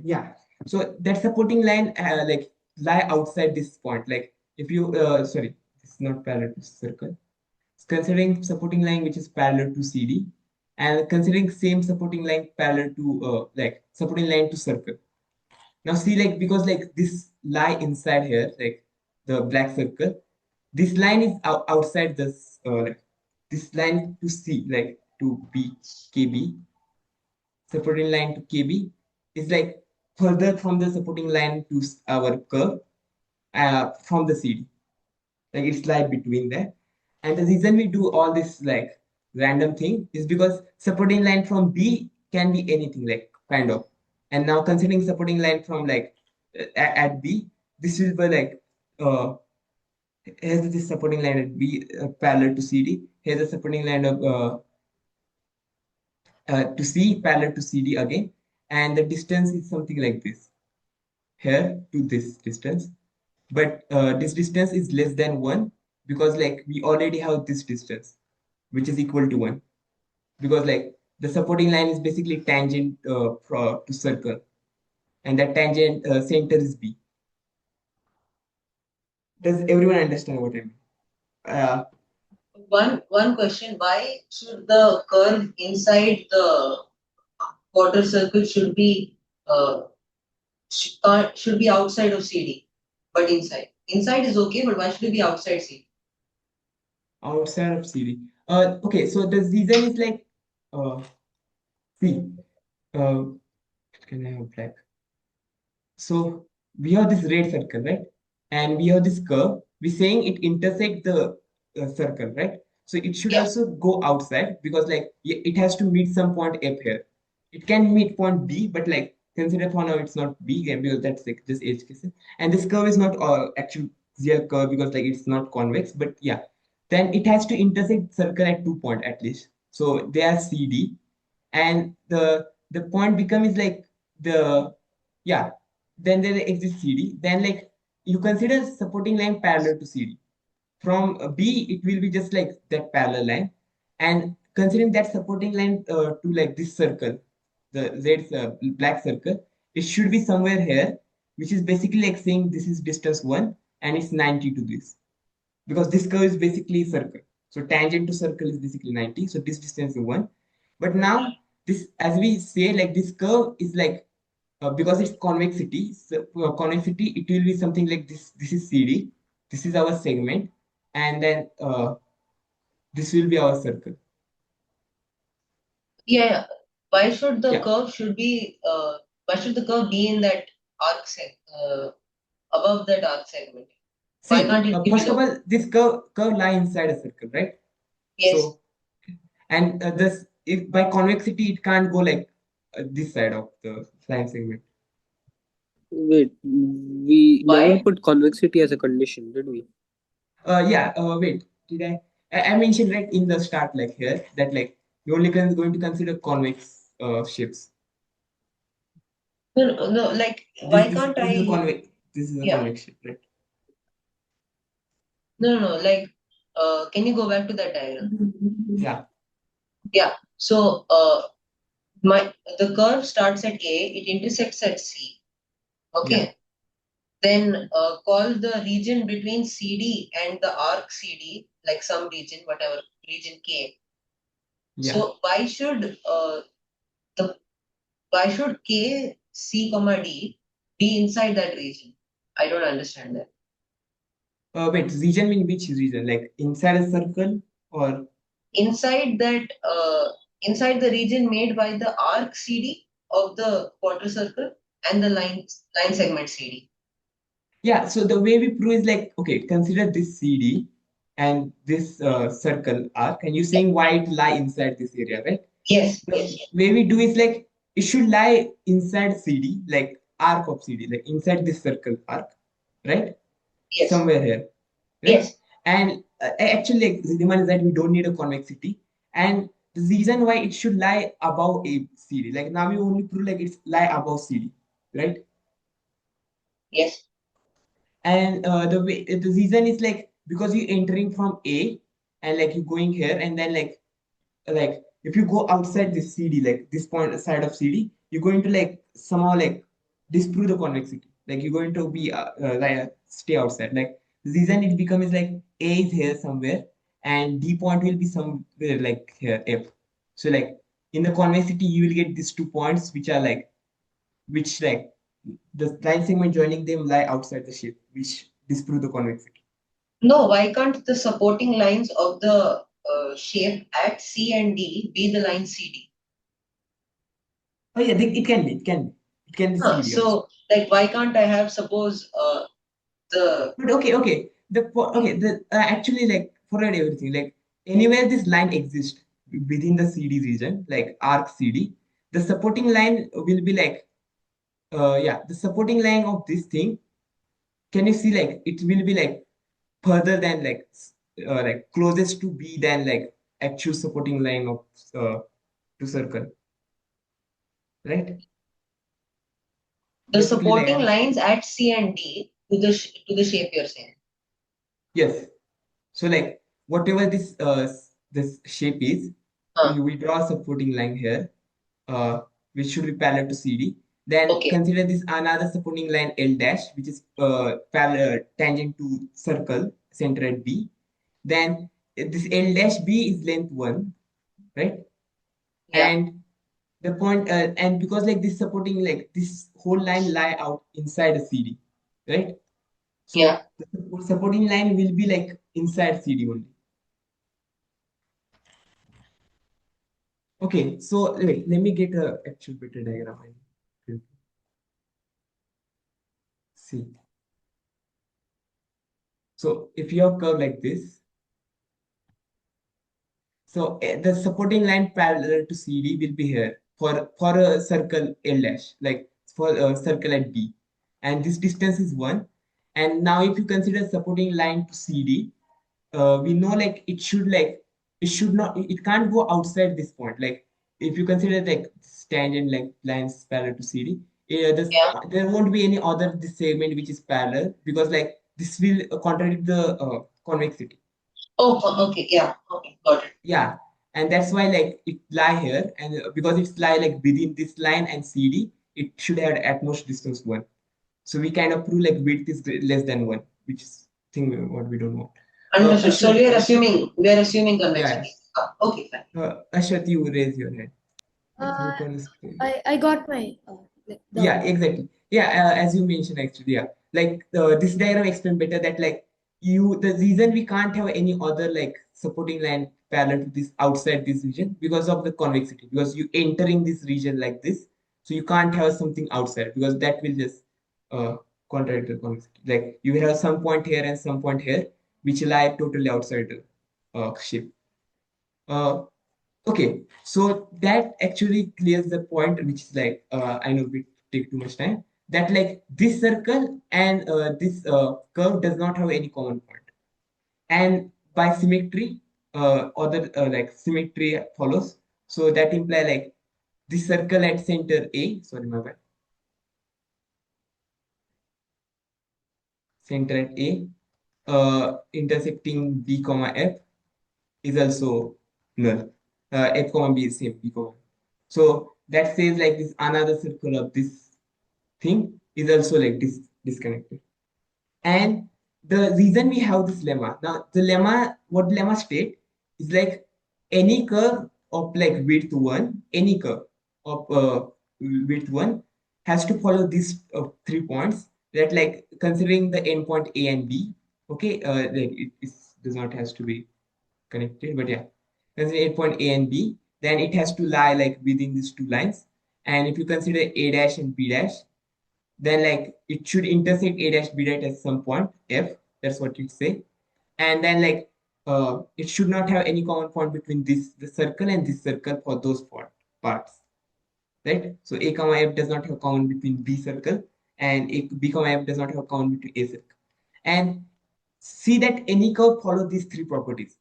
yeah. So that supporting line like lie outside this point. Like if you, sorry, it's not parallel to circle. It's considering supporting line which is parallel to CD and considering same supporting line parallel to like supporting line to circle. Now see like because like this lie inside here, like the black circle, this line is outside this like this line to C, like to B, KB, supporting line to KB is like further from the supporting line to our curve from the CD. Like it's like between there. And the reason we do all this like random thing is because supporting line from B can be anything, like kind of. And now considering supporting line from like at B, this will be like here's this supporting line at B parallel to CD. Here's a supporting line of to C parallel to CD again, and the distance is something like this here to this distance. But this distance is less than one because like we already have this distance, which is equal to one. Because like the supporting line is basically tangent to circle, and that tangent center is B. Does everyone understand what I mean? Uh, One question: why should the curve inside the quarter circle should be outside of CD, but inside? Inside is okay, but why should it be outside CD? outside of CD. Okay, so the reason is like, see, uh, can I have black? So we have this red circle, right? And we have this curve. We're saying it intersect the circle, right? So it should Yeah. also go outside because like it has to meet some point F here. It can meet point B, but like consider for now it's not B again because that's like just edge cases. And this curve is not actual axial curve because like it's not convex, but yeah, then it has to intersect circle at 2 points at least. So they are CD, and the point becomes like the yeah. Then there exists CD. Then like you consider supporting line parallel to CD. From B, it will be just like that parallel line, and considering that supporting line to like this circle, the red black circle, it should be somewhere here, which is basically like saying this is distance 1 and it's 90 to this, because this curve is basically circle. So tangent to circle is basically 90. So this distance is 1. But now this, as we say, like this curve is like because it's convexity. So convexity, it will be something like this. This is CD. This is our segment, and then this will be our circle. Yeah. Why should the Yeah. curve why should the curve be in that above that arc segment? Why See, can't it be first of below? all, this curve lie inside a circle, right? Yes. So, and this, if by convexity, it can't go like this side of the line segment. Wait, we never Why? put convexity as a condition, did we? Yeah. Wait, did I mentioned right in the start, like here, that like you only going to consider convex shapes. No, like This why this can't this is a I? convex. This is a Yeah. convex shape, right? No. Like, can you go back to that diagram? Yeah. Yeah. So, the curve starts at A, it intersects at C. Okay. Yeah. Then call the region between CD and the arc CD, like some region, whatever region K. Yeah. So the why should K, C, comma D be inside that region? I don't understand that. Wait, region mean which region? Like inside a circle or? Inside that inside the region made by the arc CD of the quarter circle and the line segment CD. Yeah, so the way we prove is like, okay, consider this CD and this circle arc, and you're saying why it lie inside this area, right? Yes. The way we do is like, it should lie inside CD, like arc of CD, like inside this circle arc, right? Yes. Somewhere here, right? Yes. And actually, like, the demand is that we don't need a convexity. And the reason why it should lie above a CD, like now we only prove like it's lie above CD, right? Yes. And the reason is like because you're entering from A and like you're going here, and then like if you go outside this CD, like this point side of CD, you're going to like somehow like disprove the convexity. Like you're going to be like stay outside. Like the reason it becomes like A is here somewhere and D point will be somewhere like here F. So like in the convexity you will get these 2 points which are like which like the line segment joining them lie outside the shape, which disprove the convexity. No, why can't the supporting lines of the shape at C and D be the line CD? Oh yeah, it can be CD also. So, like, why can't I have suppose the But okay, the actually like forget everything. Like anywhere this line exists within the CD region, like arc CD, the supporting line will be like yeah, the supporting line of this thing. Can you see like it will be like further than like closest to B than like actual supporting line of to circle, right? the Basically, like supporting lines at C and D to to the shape you're saying? yes. So like whatever this shape is, we draw a supporting line here, which should be parallel to CD. Then Okay. consider this another supporting line L dash, which is parallel tangent to circle center at B. Then this L dash B is length 1, right? Yeah. And the point and because like this supporting like this whole line lie out inside a CD, right? So Yeah. the supporting line will be like inside CD only. Okay, so wait, let me get a actual better diagram. I will see. So if you have curve like this, so the supporting line parallel to CD will be here for a circle L dash, like for a circle at D, and this distance is 1, And now if you consider supporting line to CD, we know like it should not, it can't go outside this point. Like if you consider like this tangent like lines parallel to CD, Yeah. there won't be any other this segment which is parallel, because like this will contradict the convexity. Oh, okay. Yeah. Okay. Got it. Yeah, and that's why like it lie here, and because it's lie like within this line and CD, it should have at most distance one. So we kind of prove like width is less than one, which is thing what we don't want. Understood. So Ashwat, we are assuming yeah, convexity. Okay, fine. Ashwat, you raise your hand. I Uh, think on the screen. I got my like Yeah, the exactly. Yeah, as you mentioned, actually, yeah, like this diagram explains better that like the reason we can't have any other like supporting line parallel to this outside this region because of the convexity, because you entering this region like this, so you can't have something outside because that will just uh contradict the convexity. Like you will have some point here and some point here which lie totally outside the shape. Uh, Okay, so that actually clears the point, which is like I know we take too much time. That like this circle and this curve does not have any common point, and by symmetry, other like symmetry follows. So that imply like this circle at center A. Sorry, my bad. Center at A, intersecting B comma F is also null. F comma B is same B comma. So that says like this another circle of this thing is also like disconnected. And the reason we have this lemma, now the lemma, what lemma state is like any curve of like width one, any curve of width one has to follow these three points that like considering the endpoint A and B. Okay, like it does not has to be connected, but yeah, consider endpoint A and B, then it has to lie like within these two lines. And if you consider A dash and B dash, then like it should intersect A dash B dash at some point F. That's what you say. And then like it should not have any common point between this the circle and this circle for those parts, right? So A comma F does not have common between B circle, and B comma F does not have common between A circle. And see that any curve follow these three properties.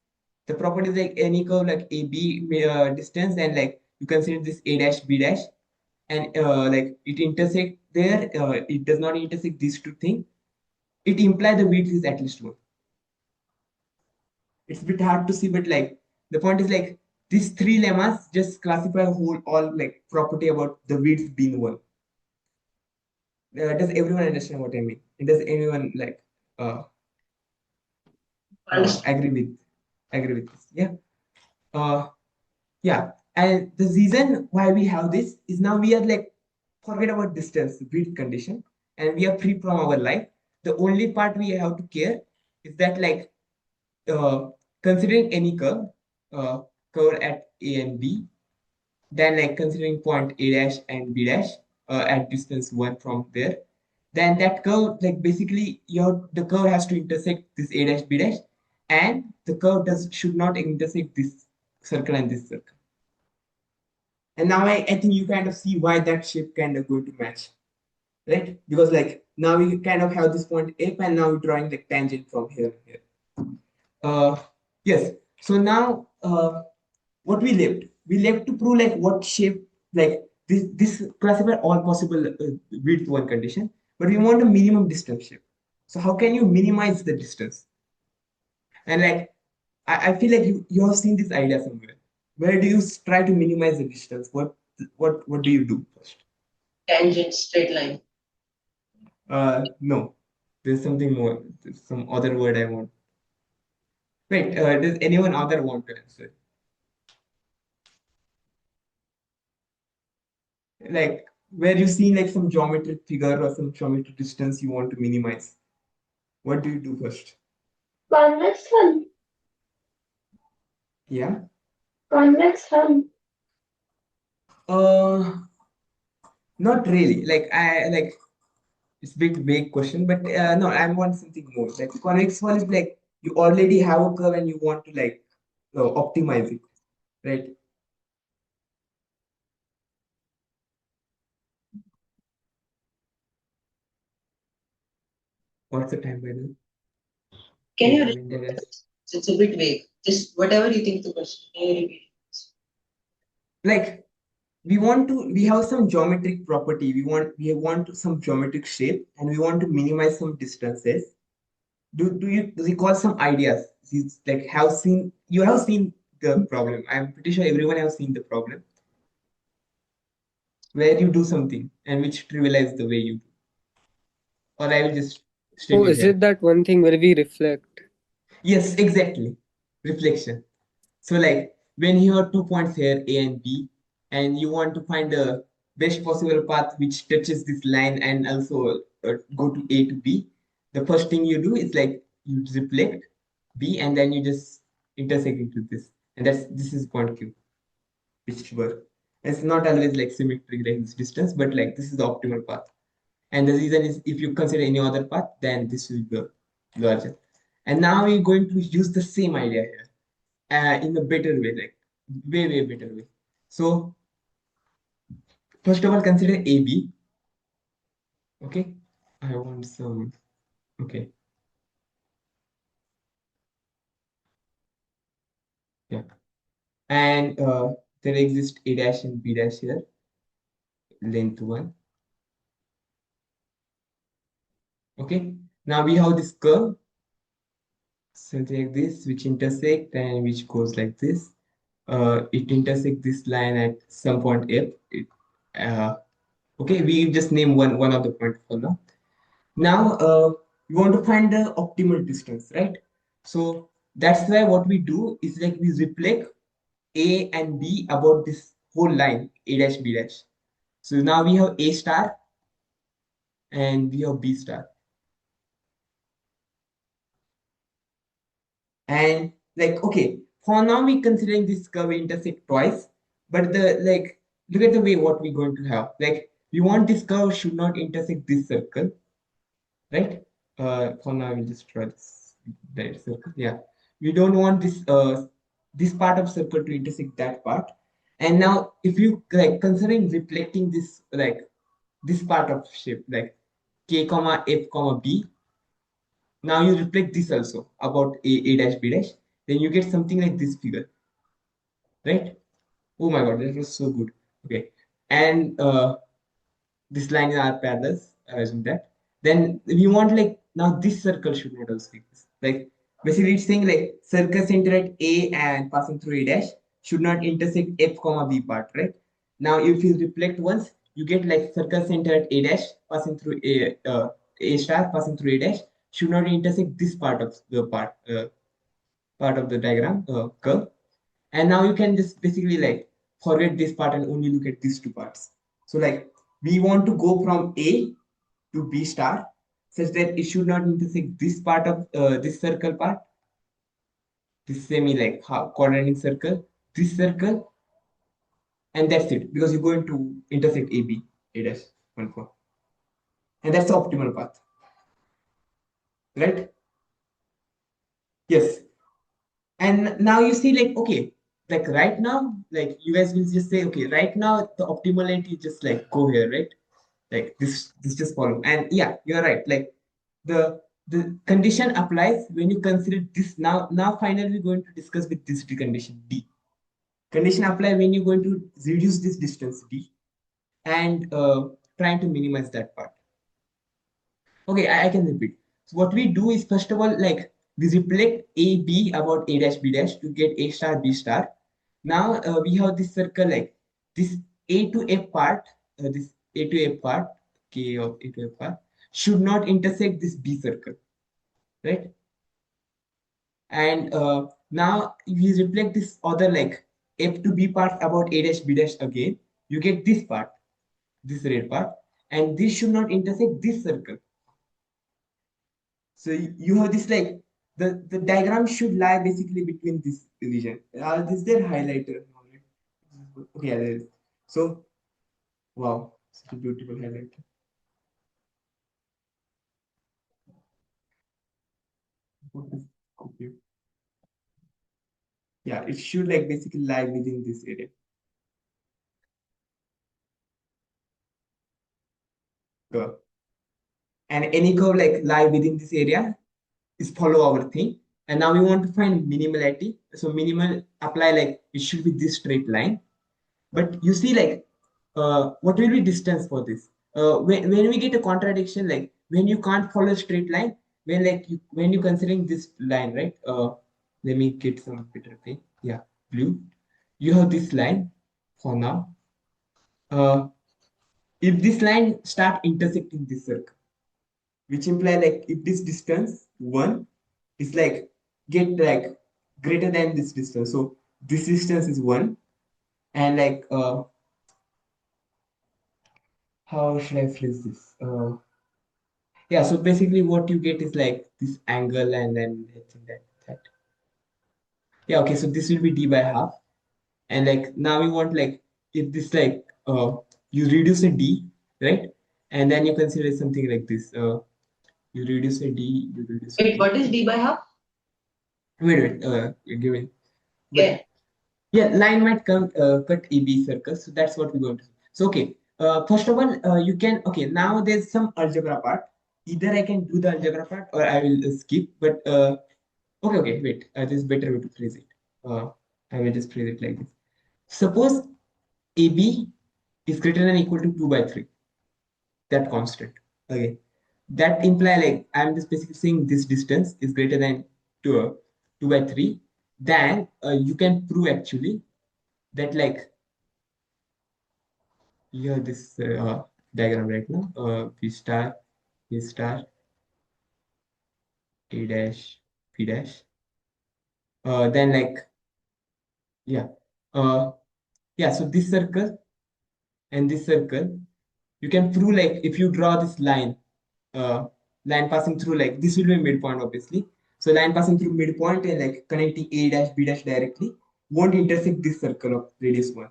The properties like any curve like AB distance, and like you consider this A dash B dash, and like it intersect there, it does not intersect these two things. It implies the width is at least one. It's a bit hard to see, but like the point is like these three lemmas just classify whole all like property about the width being one. Does everyone understand what I mean? And does anyone like uh, Understood. agree with this? Yeah. Uh, yeah. And the reason why we have this is now we are like forget about distance, width condition, and we are free from our life. The only part we have to care is that like uh, considering any uh, curve at A and B, then like considering point A dash and B dash at distance one from there, then that curve like basically the curve has to intersect this A dash B dash, and the curve does should not intersect this circle and this circle. And now I think you kind of see why that shape kind of going to match, right? Because like now we kind of have this point F, and now we're drawing like tangent from here and here. Uh, yes. So now what we left to prove like what shape like this classify all possible width one condition, but we want a minimum distance shape. So how can you minimize the distance? And like I feel like you have seen this idea somewhere. Where do you try to minimize the distance? What do you do first? Tangent, straight line. No, there's something more. There's some other word I want. Wait, does anyone other want to answer? Like where you see like some geometric figure or some geometric distance you want to minimize. What do you do first? Convex hull. Yeah. Convex hull. Uh, Not really. Like I like it's a bit vague question, but no, I want something more. Like convex hull is like you already have a curve and you want to like optimize it, right? What's the time by the way? Can you Yeah, I repeat mean, the question? It's a bit vague. Just whatever you think the question. Can you repeat? like we have some geometric property. We want some geometric shape, and we want to minimize some distances. Do you recall some ideas? Like have seen the problem. I'm pretty sure everyone has seen the problem where you do something and which trivialize the way you do. Or I will just stay Oh, with is it that. that one thing where we reflect? Yes, exactly. Reflection. So like when you have 2 points here, A and B, and you want to find the best possible path which touches this line and also go to A to B, the first thing you do is like you reflect B and then you just intersect it with this. And this is point Q, which work. It's not always like symmetric like this distance, but like this is the optimal path. And the reason is if you consider any other path, then this will be larger. And now we're going to use the same idea here in a better way, like way better way. So first of all, consider AB. Okay, I want some. Okay, yeah, and there exists A dash and B dash here, length one. Okay, now we have this curve, something like this, which intersect and which goes like this. It intersect this line at some point F. Uh, okay, we just name one of the point for now. Now we want to find the optimal distance, right? So that's why what we do is like we reflect A and B about this whole line, A dash B dash. So now we have A star and we have B star. And like, okay, for now we considering this curve intersect twice, but the like look at the way what we're going to have. Like we want this curve should not intersect this circle, right? For now we'll just draw this that circle. Yeah. We don't want this part of circle to intersect that part. And now if you like considering reflecting this like this part of shape like k comma f comma b, now you reflect this also about a dash b dash, then you get something like this figure, right? Oh my god, that was so good. Okay. And this line are parallels, I assume that. Then we want like now this circle should not also exist. Like basically it's saying like circle center at A and passing through A dash should not intersect F comma B part, right? Now if you reflect once, you get like circle center at A dash passing through A star passing through A dash should not intersect this part of the part of the diagram curve. And now you can just basically like forget this part and only look at these two parts. So like we want to go from A to B star such that it should not intersect this part of this circle part, this semi like quadratic circle, this circle, and that's it because you're going to intersect AB, A dash 1 4. And that's the optimal path, right? Yes. And now you see like, okay, like right now, like you guys will just say, okay, right now the optimality just like go here, right? Like this just follow. And yeah, you're right. Like the condition applies when you consider this. Now finally we're going to discuss with this condition D. Condition apply when you're going to reduce this distance D and trying to minimize that part. Okay, I can repeat. So what we do is first of all, like we reflect A B about A dash B dash to get A star B star. Now we have this circle like this A to F part, this A to F part, K of A to F part should not intersect this B circle, right? And now we reflect this other like F to B part about A dash B dash again. You get this part, this red part, and this should not intersect this circle. So you have this like the diagram should lie basically between this region. Is there highlighter? Okay, yeah, there is. So wow, such a beautiful highlighter. What is okay? Yeah, it should like basically lie within this area. Curve. and any curve like lie within this area is follow our thing. And now we want to find minimality. So minimal apply like it should be this straight line. But you see like what will be distance for this? When we get a contradiction, like when you can't follow a straight line, when like when you considering this line, right? Let me get some better thing. Yeah, blue. You have this line for now. Uh, if this line start intersecting this circle, which imply like if this distance one is like get like greater than this distance, so this distance is one, and like how should I phrase this? Yeah, so basically what you get is like this angle, and then I think that yeah, okay, so this will be d by half, and like now we want like if this like you reduce a d, right, and then you consider something like this. You reduce a d, you reduce a Wait, d. what is d by half? Wait, give it. Yeah. But yeah, line might come cut AB circle, so that's what we're going to do. So okay, first of all, you can okay. Now there's some algebra part. Either I can do the algebra part or I will skip. But okay, wait. There's better way to phrase it. I will just phrase it like this. Suppose AB is greater than or equal to 2/3. That constant. Okay, that imply like I'm just basically saying this distance is greater than 2/3. Then you can prove actually that like you have this diagram right now. P star, A star, A dash, P dash. Then like yeah, uh, yeah. So this circle and this circle, you can prove like if you draw this line, uh, line passing through like this will be midpoint obviously. So line passing through midpoint and like connecting A dash B dash directly won't intersect this circle of radius one.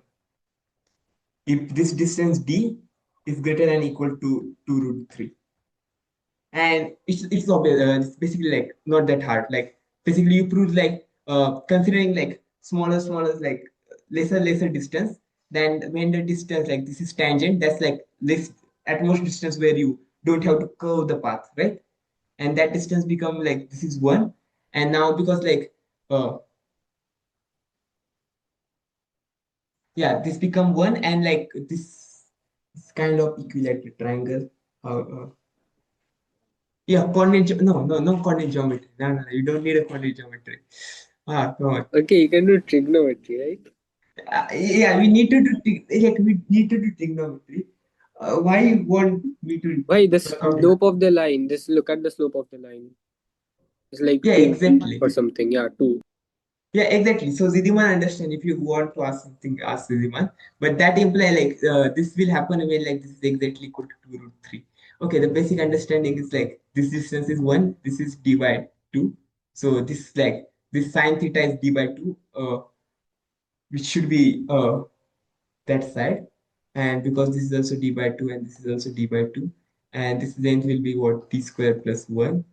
If this distance d is greater than or equal to 2√3. And it's obvious, it's basically like not that hard, like basically you prove like considering like smaller like lesser distance, then when the distance like this is tangent, that's like this at most distance where you don't have to curve the path, right? And that distance become like this is one. And now because like yeah, this become one, and like this kind of equilateral triangle. Yeah, no coordinate geometry. No, you don't need a coordinate geometry. Ah, come on. Okay, you can do trigonometry, right? Yeah, we need to do like we need to do trigonometry. Why you want me to Why the work out? slope of the line? Just look at the slope of the line. It's like Yeah, 2 exactly. or something. Yeah, 2. Yeah, exactly. So Zidiman understand if you want to ask something, ask Zidiman. But that imply like this will happen when like this is exactly equal to 2√3. Okay, the basic understanding is like this distance is one, this is d by two. So this like this sine theta is d by two, which should be that side. And because this is also d by two and this is also d by two, and this length will be what d square plus one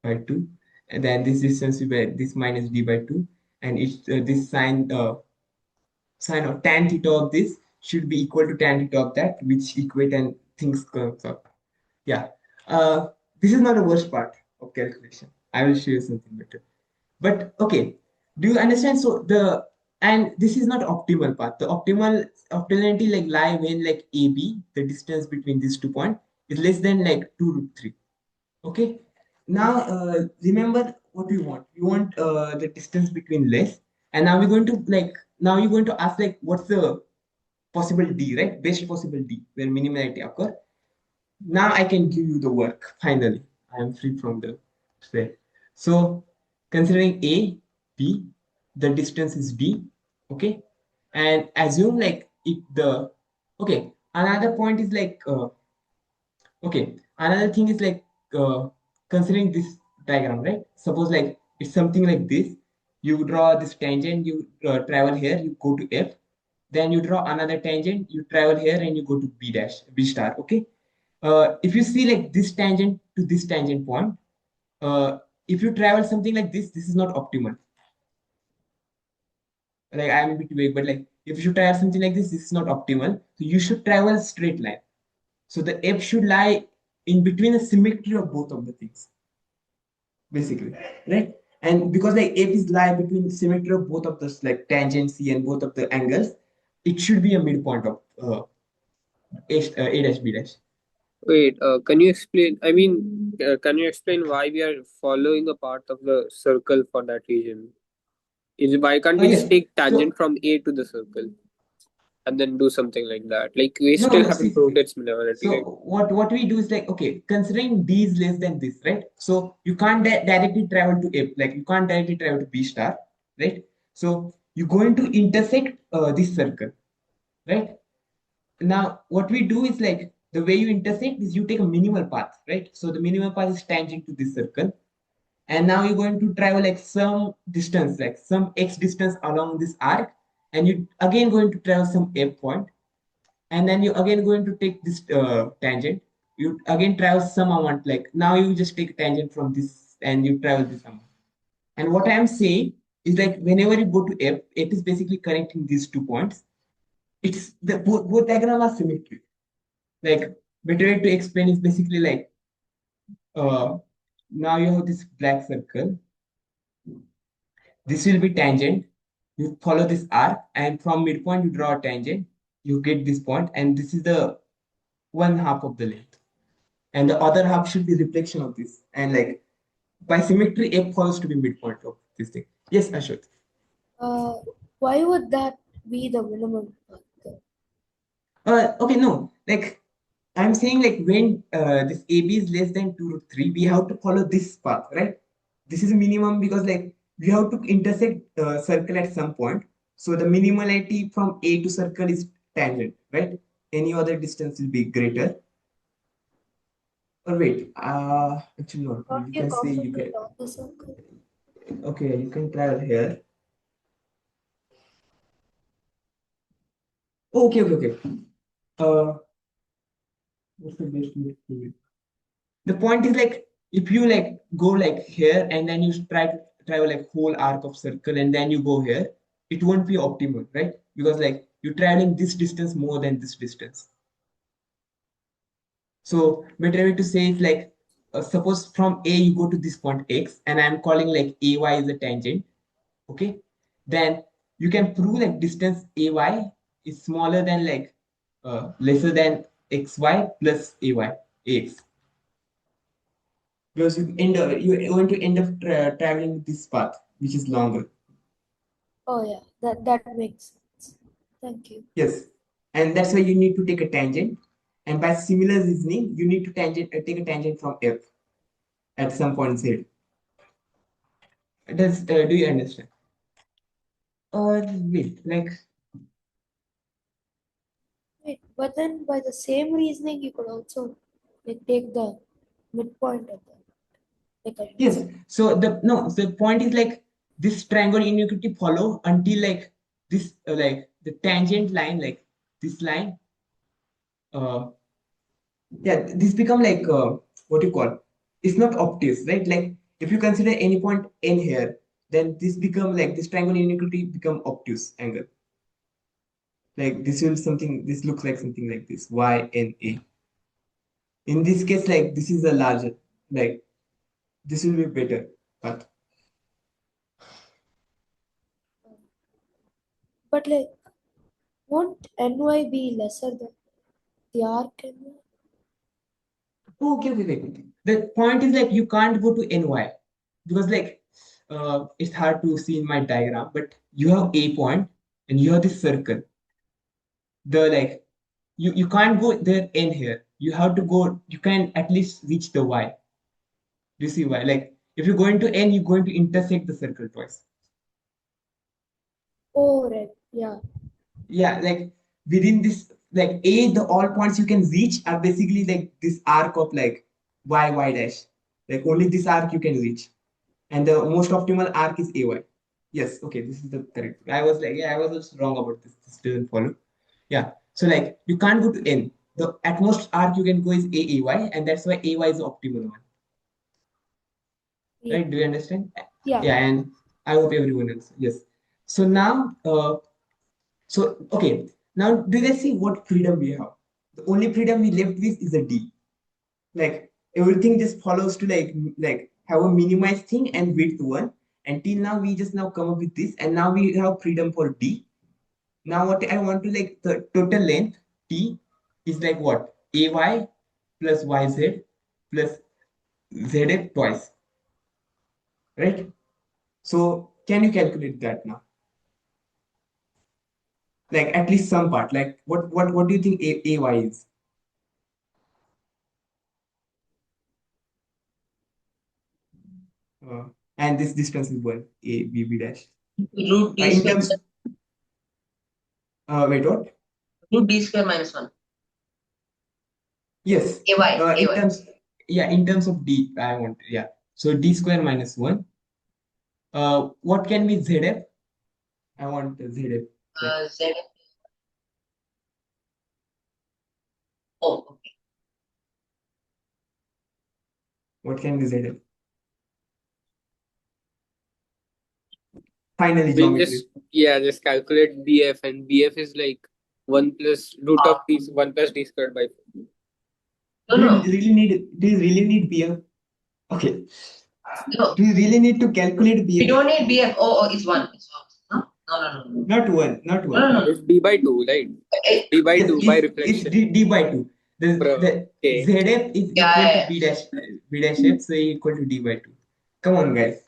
by 2, and then this distance will be this minus d by 2, and it's this sine of tan theta of this should be equal to tan theta of that, which equate and things comes up. Yeah, this is not the worst part of calculation. I will show you something better. But okay, do you understand? So the and this is not optimal path. The optimality like lie when like AB, the distance between these 2 points, is less than like 2√3. Okay. Now remember what we want. We want the distance between less. And now we're going to like now you're going to ask like what's the possible D, right? Best possible D where minimality occur. Now I can give you the work. Finally, I am free from the thread. So considering A, B, the distance is D. Okay. And assume like if the okay. Another point is like okay, another thing is like considering this diagram, right? Suppose like it's something like this. You draw this tangent, you travel here, you go to F. Then you draw another tangent, you travel here and you go to B dash, B star, okay? If you see like this tangent to this tangent point, if you travel something like this is not optimal. Like I'm a bit vague, but like if you should travel something like this is not optimal. So you should travel straight line. So the F should lie in between the symmetry of both of the things, basically, right? And because like f is lie between the symmetry of both of those like tangent c and both of the angles, it should be a midpoint of a dash b dash. Wait, can you explain? I mean, can you explain why we are following a part of the circle for that region? Is why can't we Yes. just take So tangent from A to the circle and then do something like that? Like we no, still no. haven't See, proved its similarity, so right? what we do is like, okay, considering d is less than this, right? So you can't directly travel to f, like you can't directly travel to b star, right? So you're going to intersect this circle, right? Now what we do is like the way you intersect is you take a minimal path, right? So the minimal path is tangent to this circle, and now you're going to travel like some distance, like some x distance along this arc, and you again going to travel some f point, and then you again going to take this tangent. You again travel some amount, like now you just take a tangent from this and you travel this amount. And what I am saying is like whenever you go to f is basically connecting these 2 points. It's the both diagram are symmetric. Like better way to explain is basically like uh now you have this black circle. This will be tangent. You follow this arc, and from midpoint you draw a tangent. You get this point, and this is the one half of the length, and the other half should be reflection of this. And like by symmetry, f follows to be midpoint of this thing. Yes, Ashok. Uh, why would that be the minimum path there? Okay, no, like I'm saying like when this AB is less than 2 root 3, we have to follow this path, right? This is a minimum because like we have to intersect circle at some point. So the minimality from A to circle is tangent, right? Any other distance will be greater. Or wait, actually no, Can't you you can say you concentrate can, on the circle? okay, you can travel here. Oh, okay, okay, okay. Uh, what's the best way to do it? The point is like if you like go like here and then you try to travel like whole arc of circle and then you go here, it won't be optimal, right? Because like you're traveling this distance more than this distance. So better way to say is like suppose from A you go to this point x and I'm calling like ay is a tangent, okay? Then you can prove like distance ay is smaller than like lesser than xy plus ax, because you're going to end up traveling this path which is longer. Oh yeah, that makes sense. Thank you. Yes, and that's why you need to take a tangent, and by similar reasoning you need to take a tangent from f at some point z. Does do you understand? Or wait, like Wait, but then by the same reasoning, you could also like take the midpoint of that. Like I yes, said. so the point is like this triangle inequality follow until like this the tangent line, like this line, uh yeah, this become like what you call, it's not obtuse, right? Like if you consider any point n here, then this become like this triangle inequality become obtuse angle. Like this will something, this looks like something like this y n a. In this case, like this is a larger, like this will be better, but But like, won't ny be lesser than the arc ny? oh, okay, okay, okay. The point is like you can't go to ny because like it's hard to see in my diagram, but you have a point and you have this circle. The like you can't go there n here. You have to go. You can at least reach the y. Do you see why? Like if you're going to n, you're going to intersect the circle twice. Oh right, yeah. Yeah, like within this like a the all points you can reach are basically like this arc of like y dash. Like only this arc you can reach, and the most optimal arc is ay. Yes, okay, this is the correct. I was like, yeah, I was just wrong about this. This doesn't follow. Yeah, so like you can't go to n. The at most arc you can go is aay, and that's why ay is the optimal one. Yeah. Right? Do you understand? Yeah. Yeah, and I hope everyone else. Yes. So now, so okay, now do you guys see what freedom we have? The only freedom we left with is a D. like everything just follows to like have a minimized thing and width one. Until now we just now come up with this, and now we have freedom for D. Now what I want to like the total length T is like what? AY plus YZ plus ZF twice, right? So can you calculate that now? Like at least some part. Like what do you think AY is? Uh, and this distance is one A B B dash. Root D In square. terms, wait, what? Root D square minus 1. Yes. AY. In terms, yeah, in terms of D, I want, yeah. So D square minus 1. What can be ZF? I want ZF. Z. Oh, okay. What can be ZF? Finally, We geometry. just calculate BF, and BF is like 1 plus root of D, 1 plus D squared by 4. No. Do you really need BF? Okay. No. Do you really need to calculate BF? We don't need BF. Oh, it's 1. It's 1. No. Not 1. Not 1. No. It's D by 2, right? D by Yes, 2 by it's reflection. D by 2. The Okay. ZF is equal to B dash F, so equal to D by 2. Come on, guys.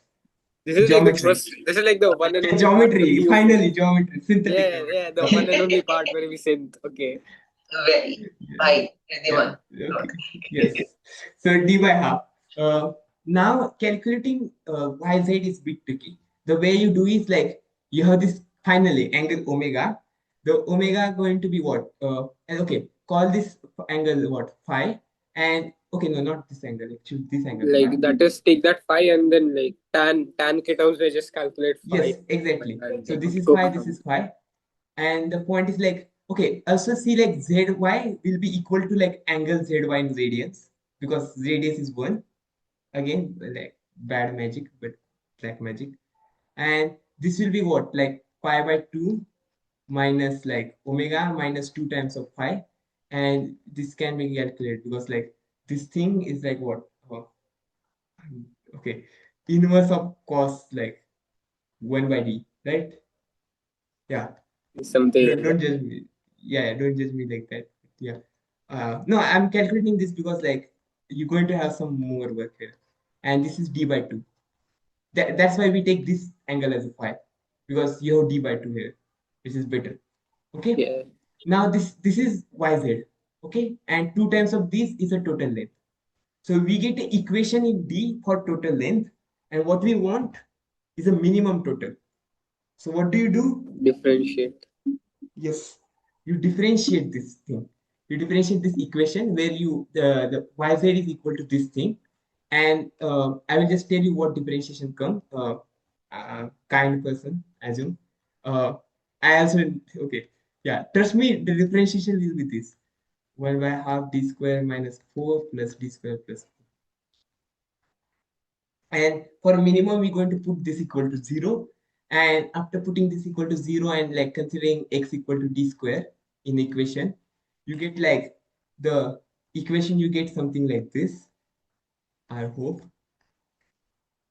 This is Geometry. this is like the one and only Geometry. part Finally, geometry. Synthetic yeah, geometry. yeah, the one and only part where we synth. Okay. Very high. Yeah. Okay. Yes. So D by half. Now calculating YZ is bit tricky. The way you do is like you have this finally angle omega. The omega going to be what? And okay, call this angle what? Phi. And okay, no, not this angle. Choose this angle. Like that is take that phi and then like tan ketones we just calculate phi. Yes, exactly. And So this is go phi, this is phi. And the point is like, okay, also see like zy will be equal to like angle zy in radians, because radius is 1. Again, like bad magic, but black magic. And this will be what? Like pi by 2 minus like omega minus 2 times of phi. And this can be calculated because like this thing is like what? Okay, inverse of cos like 1 by d, right? Yeah. Something like Don't that. judge me. Yeah, don't judge me like that. Yeah. No, I'm calculating this because like you're going to have some more work here. And this is d by 2. That's why we take this angle as a phi, because you have d by 2 here, which is better. Okay. Yeah. Now this is yz. Okay. And 2 times of this is a total length. So we get an equation in D for total length. And what we want is a minimum total. So what do you do? Differentiate. Yes, you differentiate this thing. You differentiate this equation where you the yz is equal to this thing, and I will just tell you what differentiation comes. Kind person, assume. I also okay. Yeah, trust me. The differentiation will be this: 1 by half d square minus 4 plus d square plus 4. And for minimum, we're going to put this equal to 0. And after putting this equal to 0 and like considering x equal to d square in equation, you get like the equation, you get something like this, I hope.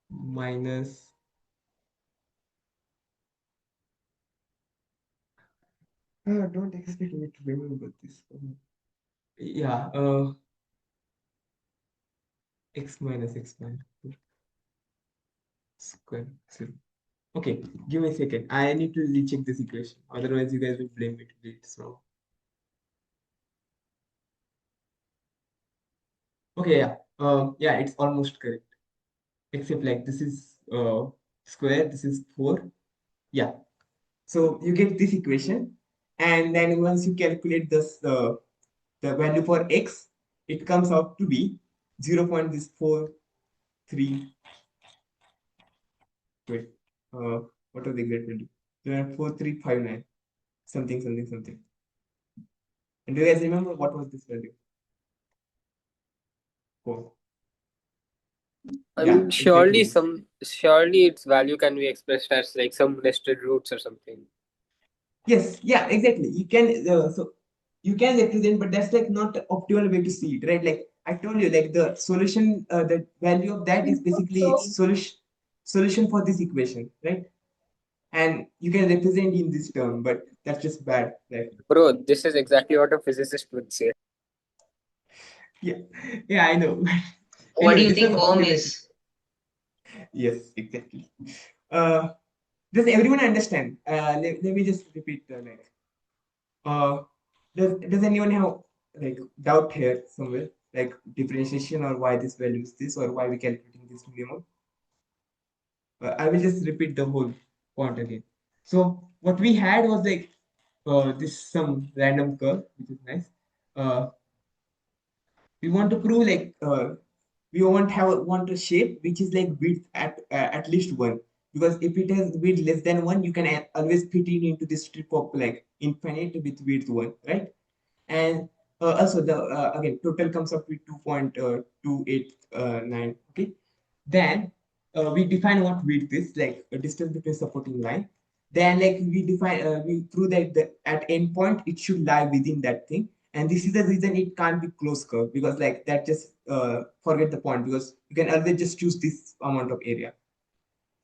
Minus don't expect me to remember this. Yeah, x minus 4 square 0. Okay, give me a second. I need to recheck this equation. Otherwise, you guys will blame me to do it wrong. Okay, yeah. Yeah, it's almost correct. Except like this is square, this is 4. Yeah. So you get this equation, and then once you calculate this the value for x, it comes out to be 0.43. Wait, what was the exact value? 0.4359, something. And do you guys remember what was this value? 4. I Yeah, mean, surely exactly. its value can be expressed as like some nested roots or something. Yes, yeah, exactly. You can so you can represent, but that's like not the optimal way to see it, right? Like I told you like the solution, the value of that is basically solution for this equation, right? And you can represent in this term, but that's just bad. Like, Bro, this is exactly what a physicist would say. yeah, yeah, I know. What do Anyway, you this was think Om optimal. is? Yes, exactly. Uh, does everyone understand? Let me just repeat like, uh, does anyone have like doubt here somewhere, like differentiation or why this value is this or why we calculating this minimum? I will just repeat the whole point again. So what we had was like this some random curve, which is nice. Uh, we want to prove like we want a shape which is like width at least one, because if it has width less than one, you can always fit it into this strip of like infinite with width one, right? And also the again total comes up with 2.289. Okay, then we define what width is, like a distance between supporting line. Then like we define we prove that at end point it should lie within that thing, and this is the reason it can't be closed curve, because like that just forget the point, because you can always just choose this amount of area.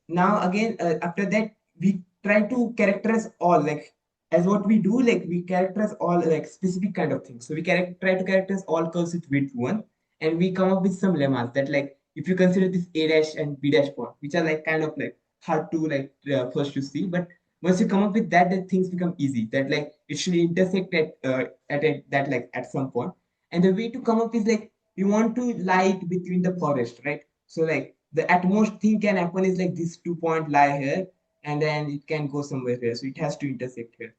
Now again after that we try to characterize all, like as what we do, like we characterize all like specific kind of things. So we try to characterize all curves with width one, and we come up with some lemmas that like if you consider this a dash and b dash point, which are like kind of like hard to like first to see, but once you come up with that, then things become easy, that like it should intersect that like at some point. And the way to come up is like we want to lie it between the forest, right? So like the at most thing can happen is like this 2 point lie here, and then it can go somewhere here. So it has to intersect here.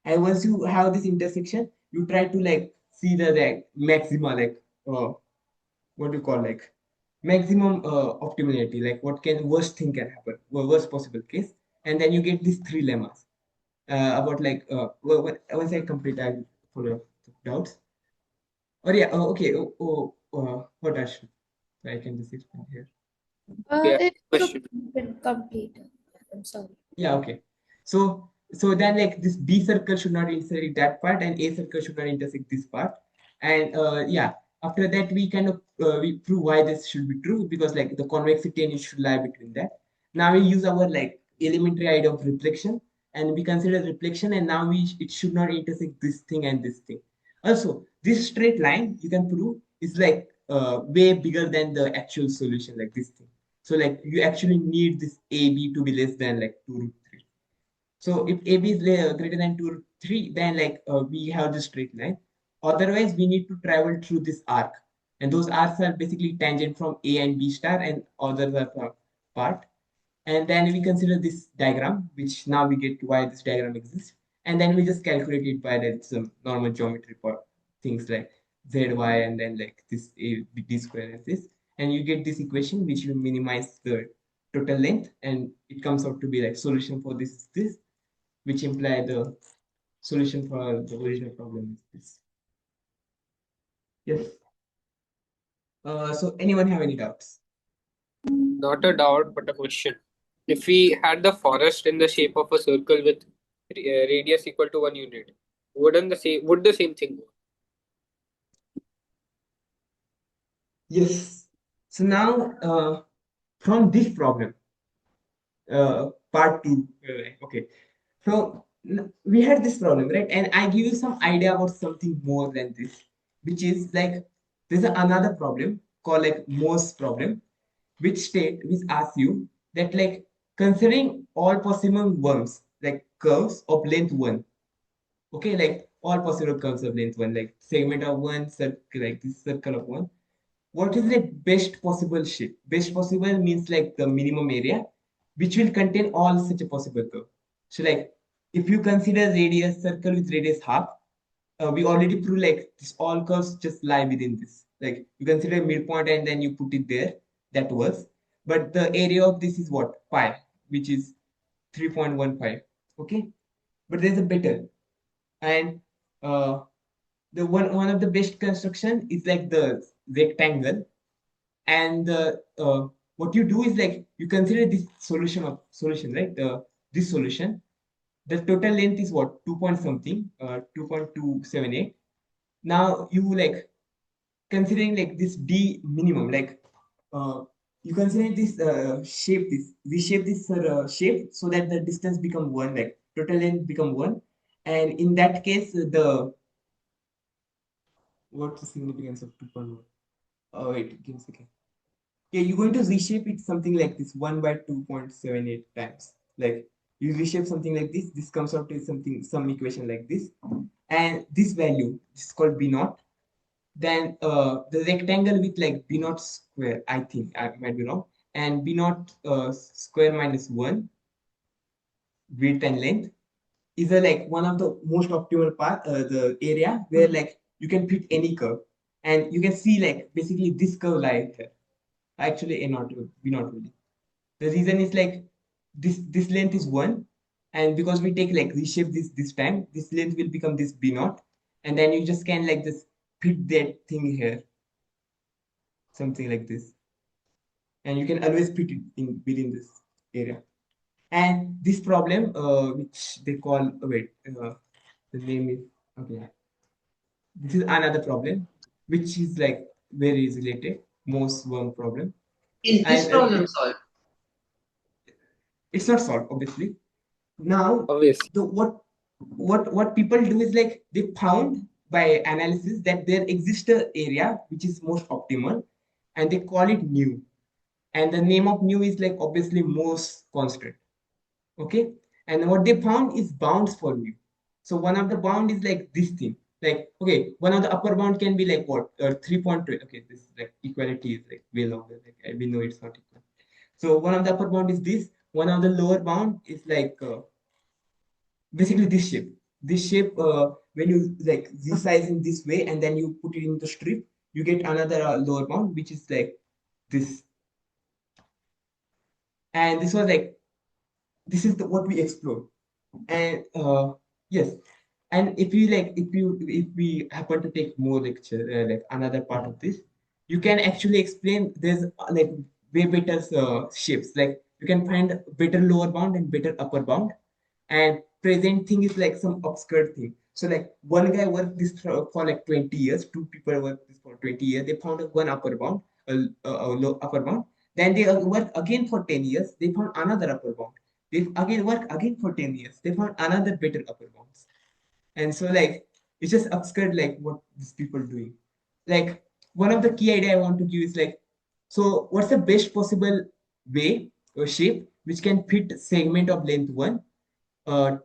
And once you have this intersection, you try to like see the like maxima, like what do you call like maximum optimality, like what can worst thing can happen, worst possible case, and then you get these three lemmas about like once I complete, I'll follow up the doubts. Or yeah, okay. What else? I can just explain here. Yeah, It's question. complete. I'm sorry. Yeah, okay. So then like this B circle should not intersect that part, and A circle should not intersect this part. And yeah, after that we kind of we prove why this should be true, because like the convexity and it should lie between that. Now we use our like elementary idea of reflection, and we consider reflection, and now it should not intersect this thing and this thing. Also, this straight line you can prove is like way bigger than the actual solution, like this thing. So like you actually need this AB to be less than like 2 root 3. So if AB is greater than 2 root 3, then like we have this straight line. Otherwise, we need to travel through this arc. And those arcs are basically tangent from A and B star, and others are part. And then we consider this diagram, which now we get why this diagram exists. And then we just calculate it by like some normal geometry for things like zy, and then like this a d square and this. And you get this equation which will minimize the total length, and it comes out to be like solution for this, which imply the solution for the original problem is this. Yes. So anyone have any doubts? Not a doubt, but a question. If we had the forest in the shape of a circle with radius equal to 1 unit, would the same thing work? Yes. So now from this problem, part two. Okay. So we had this problem, right? And I give you some idea about something more than this, which is like there's another problem called like Morse problem, which asks you that like considering all possible worms, like curves of length one, okay, like all possible curves of length one, like segment of one circle, like this circle of one, what is the best possible shape? Best possible means like the minimum area, which will contain all such a possible curve. So like if you consider radius circle with radius half, we already proved like this all curves just lie within this. Like you consider midpoint and then you put it there, that works. But the area of this is what? Pi, which is 3.15. Okay. But there's a better. And the one of the best construction is like the rectangle, and what you do is like you consider this solution, right? This solution, the total length is what, 2 point something, 2.278. Now you like considering like this d minimum, like you consider this shape, this we shape this shape so that the distance become one, like total length become one, and in that case the what's the significance of 2.1? Oh wait, give me a second. Yeah, you're going to reshape it something like this 1 by 2.78 times. Like you reshape something like this comes out to something, some equation like this, and this value is called b naught. Then the rectangle with like b naught square, I think I might be wrong, and b naught square minus 1 width and length is a, like one of the most optimal path, the area where like you can fit any curve, and you can see like basically this curve like here. Actually a not b not really. The reason is like this length is 1, and because we take like reshape this time, this length will become this b naught, and then you just can like just fit that thing here, something like this, and you can always fit it in within this area. And this problem, which they call the name is okay. This is another problem, which is like very related, most one problem, Is this and problem solved? it's not solved obviously. Now Obviously. the what people do is like they found by analysis that there exists a area which is most optimal, and they call it nu, and the name of nu is like obviously most constant. Okay, and what they found is bounds for nu. So one of the bound is like this thing, like okay, one of the upper bound can be like what 3.2. Okay, this is like equality is like way longer, like we know it's not equal. So one of the upper bound is this, one of the lower bound is like basically this shape when you like resize in this way and then you put it in the strip, you get another lower bound which is like this. And this was like this is what we explored. And yes, and if we happen to take more lecture, like another part of this, you can actually explain there's like way better shapes, like you can find better lower bound and better upper bound, and present thing is like some obscure thing. So like one guy worked this for like 20 years, two people worked this for 20 years, they found one upper bound, a low upper bound. Then they work again for 10 years, they found another upper bound. They again work again for 10 years, they found another better upper bounds. And so like it's just obscure like what these people doing. Like one of the key idea I want to give is like, so what's the best possible way or shape which can fit segment of length 1, uh,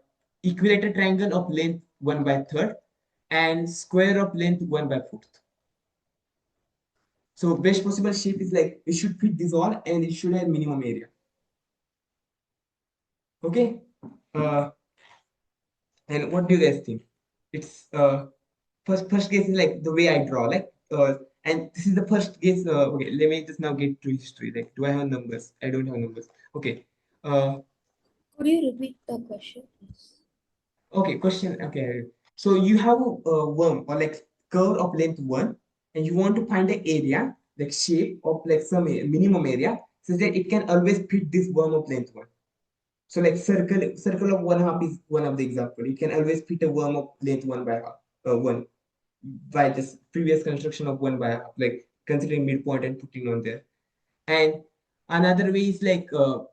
equilateral triangle of length 1 by third, and square of length 1 by fourth. So best possible shape is like it should fit this all and it should have minimum area. Okay. Uh, and what do you guys think? It's first case is like the way I draw, like and this is the first case. Okay, let me just now get to history. Like, do I have numbers? I don't have numbers. Okay. Uh, Could you repeat the question, please? Okay, question. Okay, so you have a worm or like curve of length 1, and you want to find the area, like shape of like some minimum area, so that it can always fit this worm of length 1. So like circle of 1/2 is one of the example. You can always fit a worm of length 1 by half, 1 by this previous construction of 1 by half, like considering midpoint and putting on there. And another way is like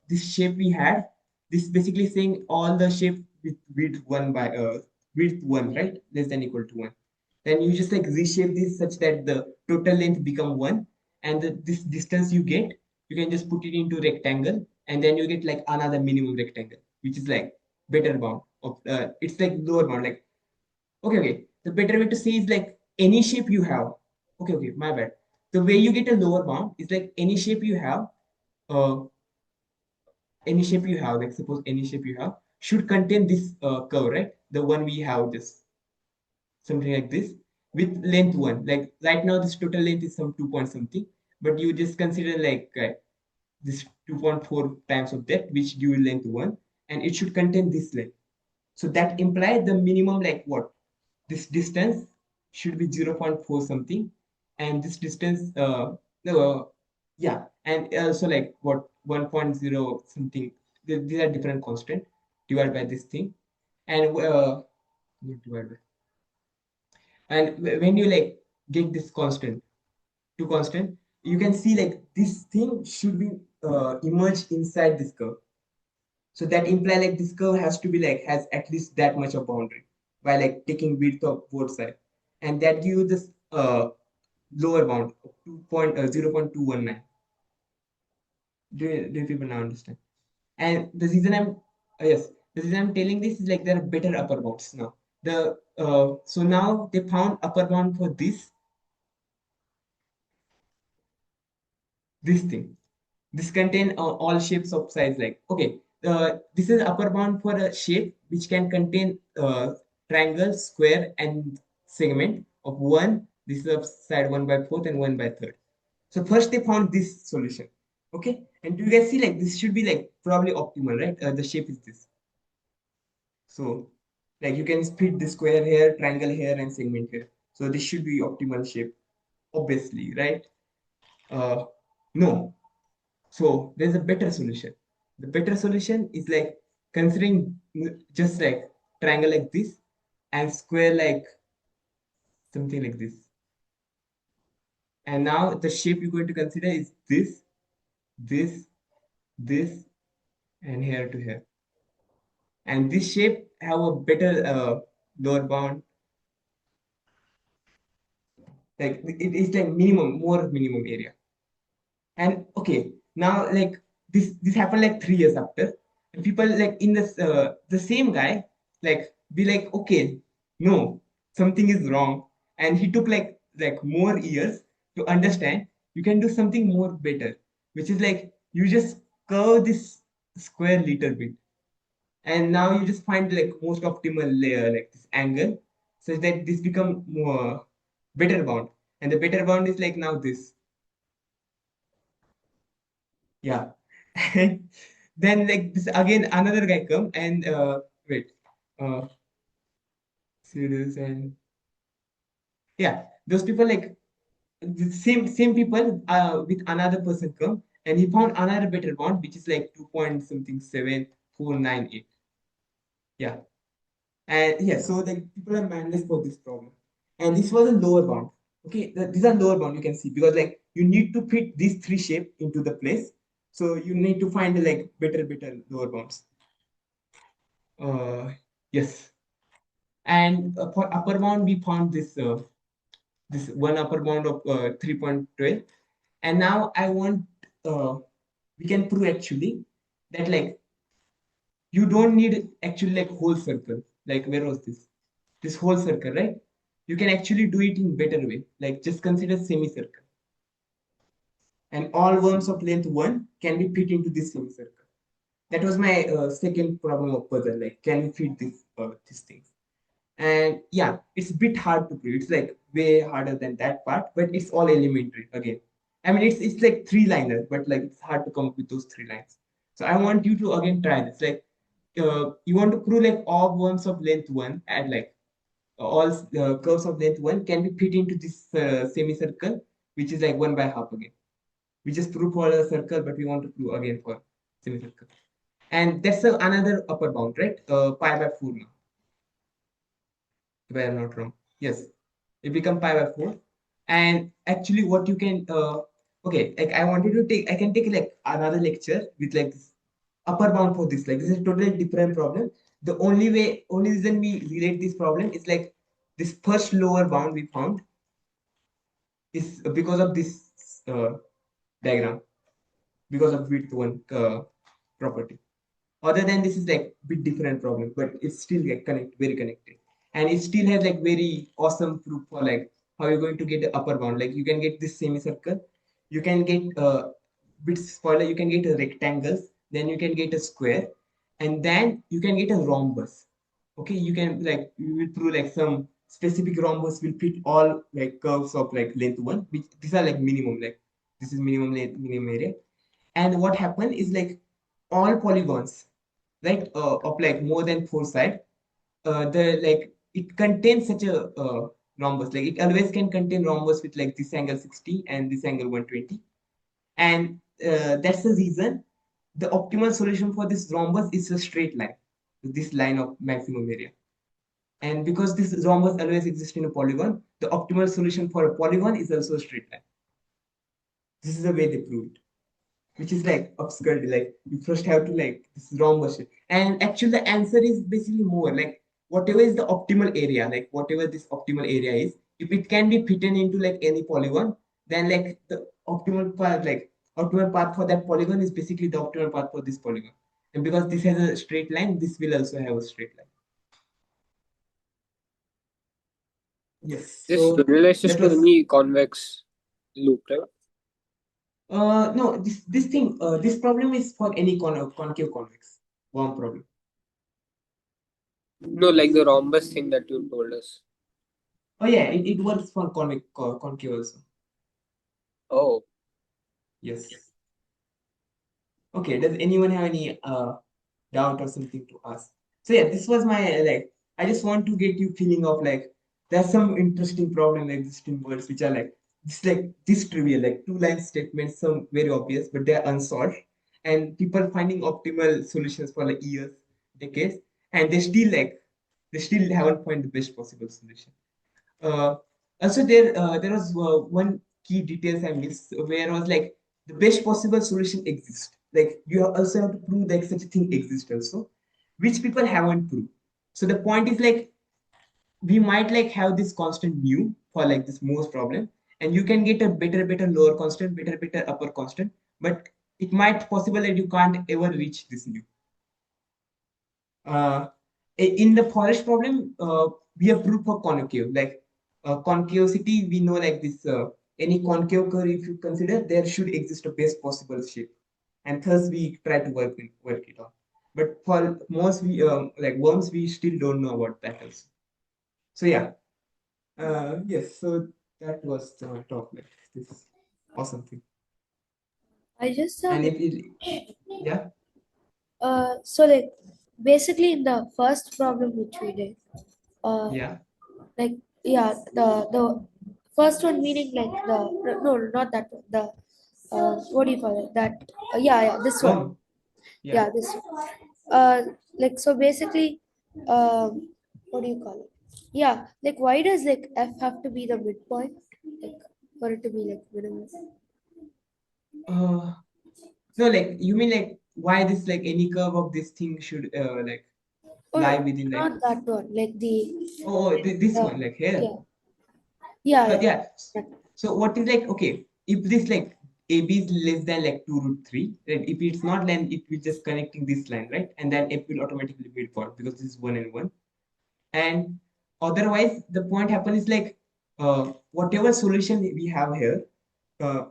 this shape we had. This basically saying all the shape with width 1 by width 1, right? Less than equal to 1. Then you just like reshape this such that the total length become 1, and this distance you get, you can just put it into rectangle, and then you get like another minimum rectangle, which is like better bound of it's like lower bound. Like okay. The better way to say is like any shape you have. Okay, my bad. The way you get a lower bound is like any shape you have, uh, like suppose any shape you have should contain this curve, right? The one we have, just something like this with length 1. Like right now, this total length is some 2 point something, but you just consider like this 2.4 times of that, which give you length 1, and it should contain this length. So that implies the minimum, like what? This distance should be 0.4 something, and this distance, no, yeah, and also like what 1.0 something. These are different constant divided by this thing, and not divided by, and when you like get this constant, two constant, you can see like this thing should be emerge inside this curve. So that imply like this curve has to be like has at least that much of boundary by like taking width of both sides, and that give you this lower bound of 0.219. Do you people now understand? And the reason yes, the reason I'm telling this is like there are better upper bounds now. So now they found upper bound for this thing. This contain all shapes of size like okay. This is upper bound for a shape which can contain triangle, square, and segment of one. This is of side 1/4 and 1/3. So first they found this solution. Okay, and do you guys see like this should be like probably optimal, right? The shape is this. So like you can split the square here, triangle here, and segment here. So this should be optimal shape, obviously, right? No. So there's a better solution. The better solution is like considering just like triangle like this and square like something like this. And now the shape you're going to consider is this, this, and here to here. And this shape have a better lower bound. Like it is like more minimum area. And okay, now like this happened like 3 years after, and people like in this the same guy like be like okay, no, something is wrong, and he took like more years to understand you can do something more better, which is like you just curve this square little bit, and now you just find like most optimal layer like this angle, such that this become more better bound, and the better bound is like now this. Yeah. And then like this again another guy come and wait. See this and yeah, those people like the same people with another person come and he found another better bond which is like 2 point something 7498. Yeah. And yeah, so like people are managed for this problem. And this was a lower bound. Okay, these are lower bound you can see because like you need to fit these three shape into the place. So you need to find like better lower bounds. Uh, yes. And for upper bound, we found this one upper bound of 3.12. And now I want we can prove actually that like you don't need actually like whole circle. Like where was this? This whole circle, right? You can actually do it in better way. Like just consider semicircle. And all worms of length 1 can be fit into this semicircle. That was my second problem of puzzle. Like, can we fit these things? And yeah, it's a bit hard to prove. It's like way harder than that part, but it's all elementary again. I mean, it's like three liners, but like it's hard to come up with those three lines. So I want you to again try this. Like, you want to prove like all worms of length 1 and like all curves of length 1 can be fit into this semicircle, which is like 1/2 again. We just prove for a circle, but we want to prove again for semicircle. And that's another upper bound, right? Pi/4 now, if I am not wrong. Yes, it become pi/4. And actually, what you can, okay, like I can take like another lecture with like this upper bound for this. Like this is a totally different problem. The only reason we relate this problem is like this first lower bound we found is because of this diagram, because of width one property. Other than this is like bit different problem, but it's still like very connected, and it still has like very awesome proof for like how you're going to get the upper bound. Like you can get this semicircle, you can get bit spoiler, you can get a rectangles, then you can get a square, and then you can get a rhombus. Okay, you can like you will prove like some specific rhombus will fit all like curves of like length 1, which these are like minimum, like this is minimum length, minimum area. And what happened is like all polygons, right, of like more than 4 sides, the like it contains such a rhombus. Like it always can contain rhombus with like this angle 60 and this angle 120, and that's the reason the optimal solution for this rhombus is a straight line, this line of maximum area. And because this rhombus always exists in a polygon, the optimal solution for a polygon is also a straight line. This is the way they prove it, which is like obscurity. Like you first have to like this is wrong version, and actually the answer is basically more like whatever is the optimal area, like whatever this optimal area is, if it can be fitted into like any polygon, then like the optimal path for that polygon is basically the optimal path for this polygon. And because this has a straight line, this will also have a straight line. Yes. This So generalizes that to was any convex loop, right? no, this problem is for any concave convex worm problem. No, like the rhombus thing that you told us. Oh yeah, it works for concave also. Oh, Yes. Okay. Does anyone have any doubt or something to ask? So yeah, this was my like. I just want to get you feeling of like there's some interesting problem existing words which are like this trivial, like two line statements, some very obvious, but they're unsolved, and people finding optimal solutions for like years, decades, and they still haven't found the best possible solution. Uh, Also, there was one key details I missed where I was like the best possible solution exists. Like you also have to prove that such a thing exists also, which people haven't proved. So the point is like we might like have this constant mu for like this most problem, and you can get a better lower constant, better upper constant, but it might possible that you can't ever reach this mu. uh, in the forest problem, we have proof for concave. Like concavity, we know like this. Any concave curve, if you consider, there should exist a best possible shape, and thus we try to work it on. But for most we like worms, we still don't know about that also. So yeah, yes. So that was the talk. Like this awesome thing. I just have And like, if it, yeah, so like basically in the first problem which we did, uh, yeah, like yeah, the first one meaning like the no, not that one, the what do you call it? That yeah, this one, worm, yeah. yeah, this one. Uh, like so basically, what do you call it? Yeah, like why does like f have to be the midpoint, like for it to be like minimum? Uh, No, like you mean like why this like any curve of this thing should like Oh lie no, within like not that one. Like the this uh, one like here. yeah, yeah. Yeah. That. So what is like okay if this like AB is less than like 2 root 3, then if it's not, then it will just connecting this line, right? And then F will automatically be default because this is 1 and 1. And otherwise the point happen is like whatever solution we have here, uh,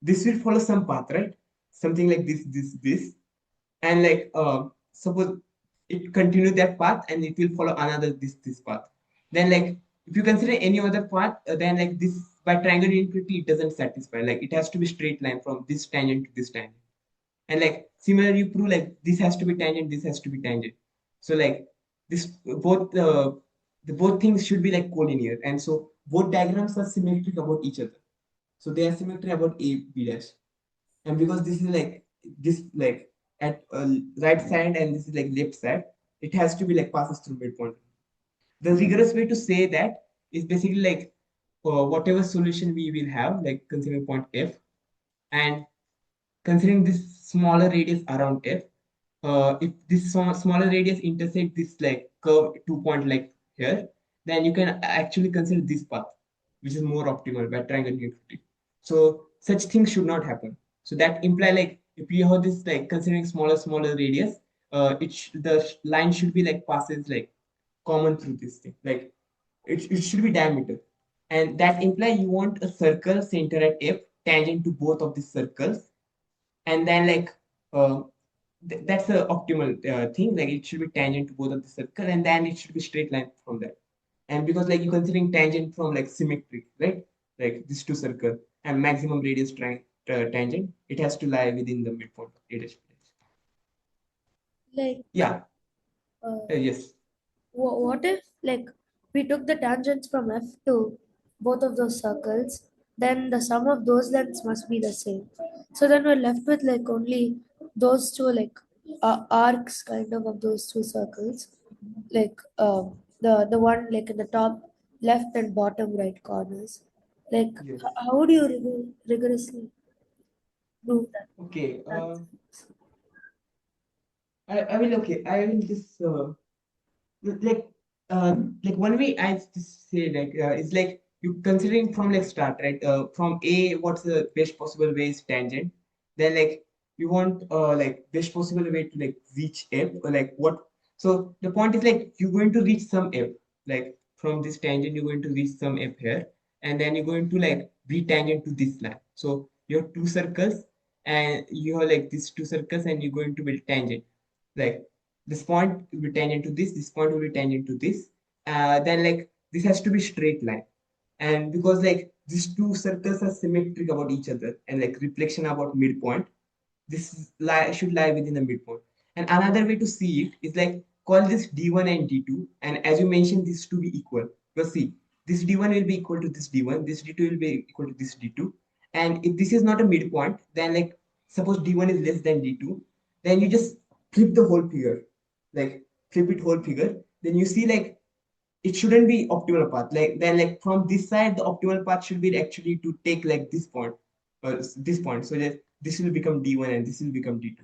this will follow some path, right? Something like this, and like suppose it continue that path and it will follow another this path, then like if you consider any other path, then like this by triangle infinity it doesn't satisfy, like it has to be straight line from this tangent to this tangent. And like similarly you prove like this has to be tangent, this has to be tangent. So like this both the both things should be like collinear, and so both diagrams are symmetric about each other. So they are symmetric about a b dash. And because this is like this like at right side and this is like left side, it has to be like passes through midpoint. The rigorous way to say that is basically like whatever solution we will have, like considering point f and considering this smaller radius around f, if this smaller radius intersect this like curve 2 point like here, then you can actually consider this path, which is more optimal by triangle unity. So such things should not happen. So that imply like if you have this like considering smaller radius, the line should be like passes like common through this thing. Like it should be diameter, and that imply you want a circle center at f tangent to both of these circles, and then like uh, that's the optimal thing, like it should be tangent to both of the circle and then it should be straight line from that. And because like you're considering tangent from like symmetric, right? Like this two circle and maximum radius tangent, it has to lie within the midpoint of a dash b dash. Like Yeah. uh, Yes. what if like we took the tangents from f to both of those circles, then the sum of those lengths must be the same. So then we're left with like only those two like arcs kind of those two circles, like the one like in the top left and bottom right corners. Like, Yes. how would you rigorously prove that? Okay. That's I will okay. I will just like uh like one way I just say like it's like you considering from like start right from A what's the best possible way is tangent, then like you want like best possible way to like reach F or like what, so the point is like you're going to reach some F, like from this tangent you're going to reach some F here, and then you're going to like be tangent to this line, so you have two circles and you have like these two circles and you're going to build tangent, like this point will be tangent to this point will be tangent to this, then like this has to be straight line, and because like these two circles are symmetric about each other and like reflection about midpoint, this should lie within the midpoint. And another way to see it is like call this d1 and d2, and as you mentioned this to be equal, because see this d1 will be equal to this d1, this d2 will be equal to this d2, and if this is not a midpoint, then like suppose d1 is less than d2, then you just flip the whole figure, like flip it whole figure, then you see like it shouldn't be optimal path, like then like from this side the optimal path should be actually to take like this point or this point, so that this will become d1 and this will become d2.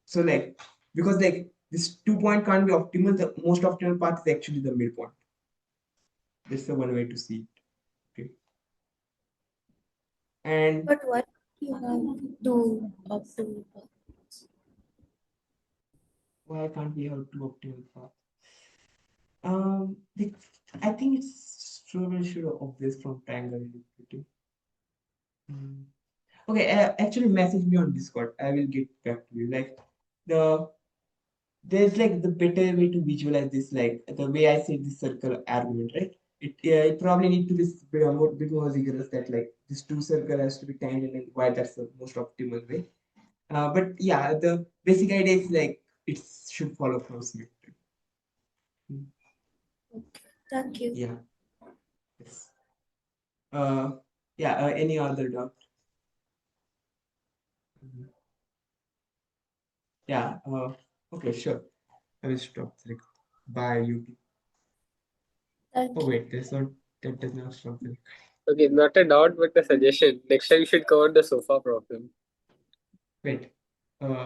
So like because like this 2 point can't be optimal, the most optimal path is actually the midpoint. That's the one way to see it. Okay. And but why do you have two optimal paths? why can't we have two optimal paths? Like, I think it's should obvious from triangle inequality. Hmm. Okay, actually message me on Discord. I will get back to you. Like the there's like the better way to visualize this, like the way I said this circle argument, right? It probably need to be bit more rigorous that like this two circle has to be tangent and why that's the most optimal way. But yeah, the basic idea is like it should follow from symmetry. Hmm. Okay, thank you. Yeah. Yes. Uh, yeah. Any other doubt? Mhm. Yeah. Okay. Sure. I will stop. Like, bye. You. Thank Oh you. wait, there's not. That does not stop. Okay, not a doubt, but a suggestion. Next time you should cover the sofa problem. Wait.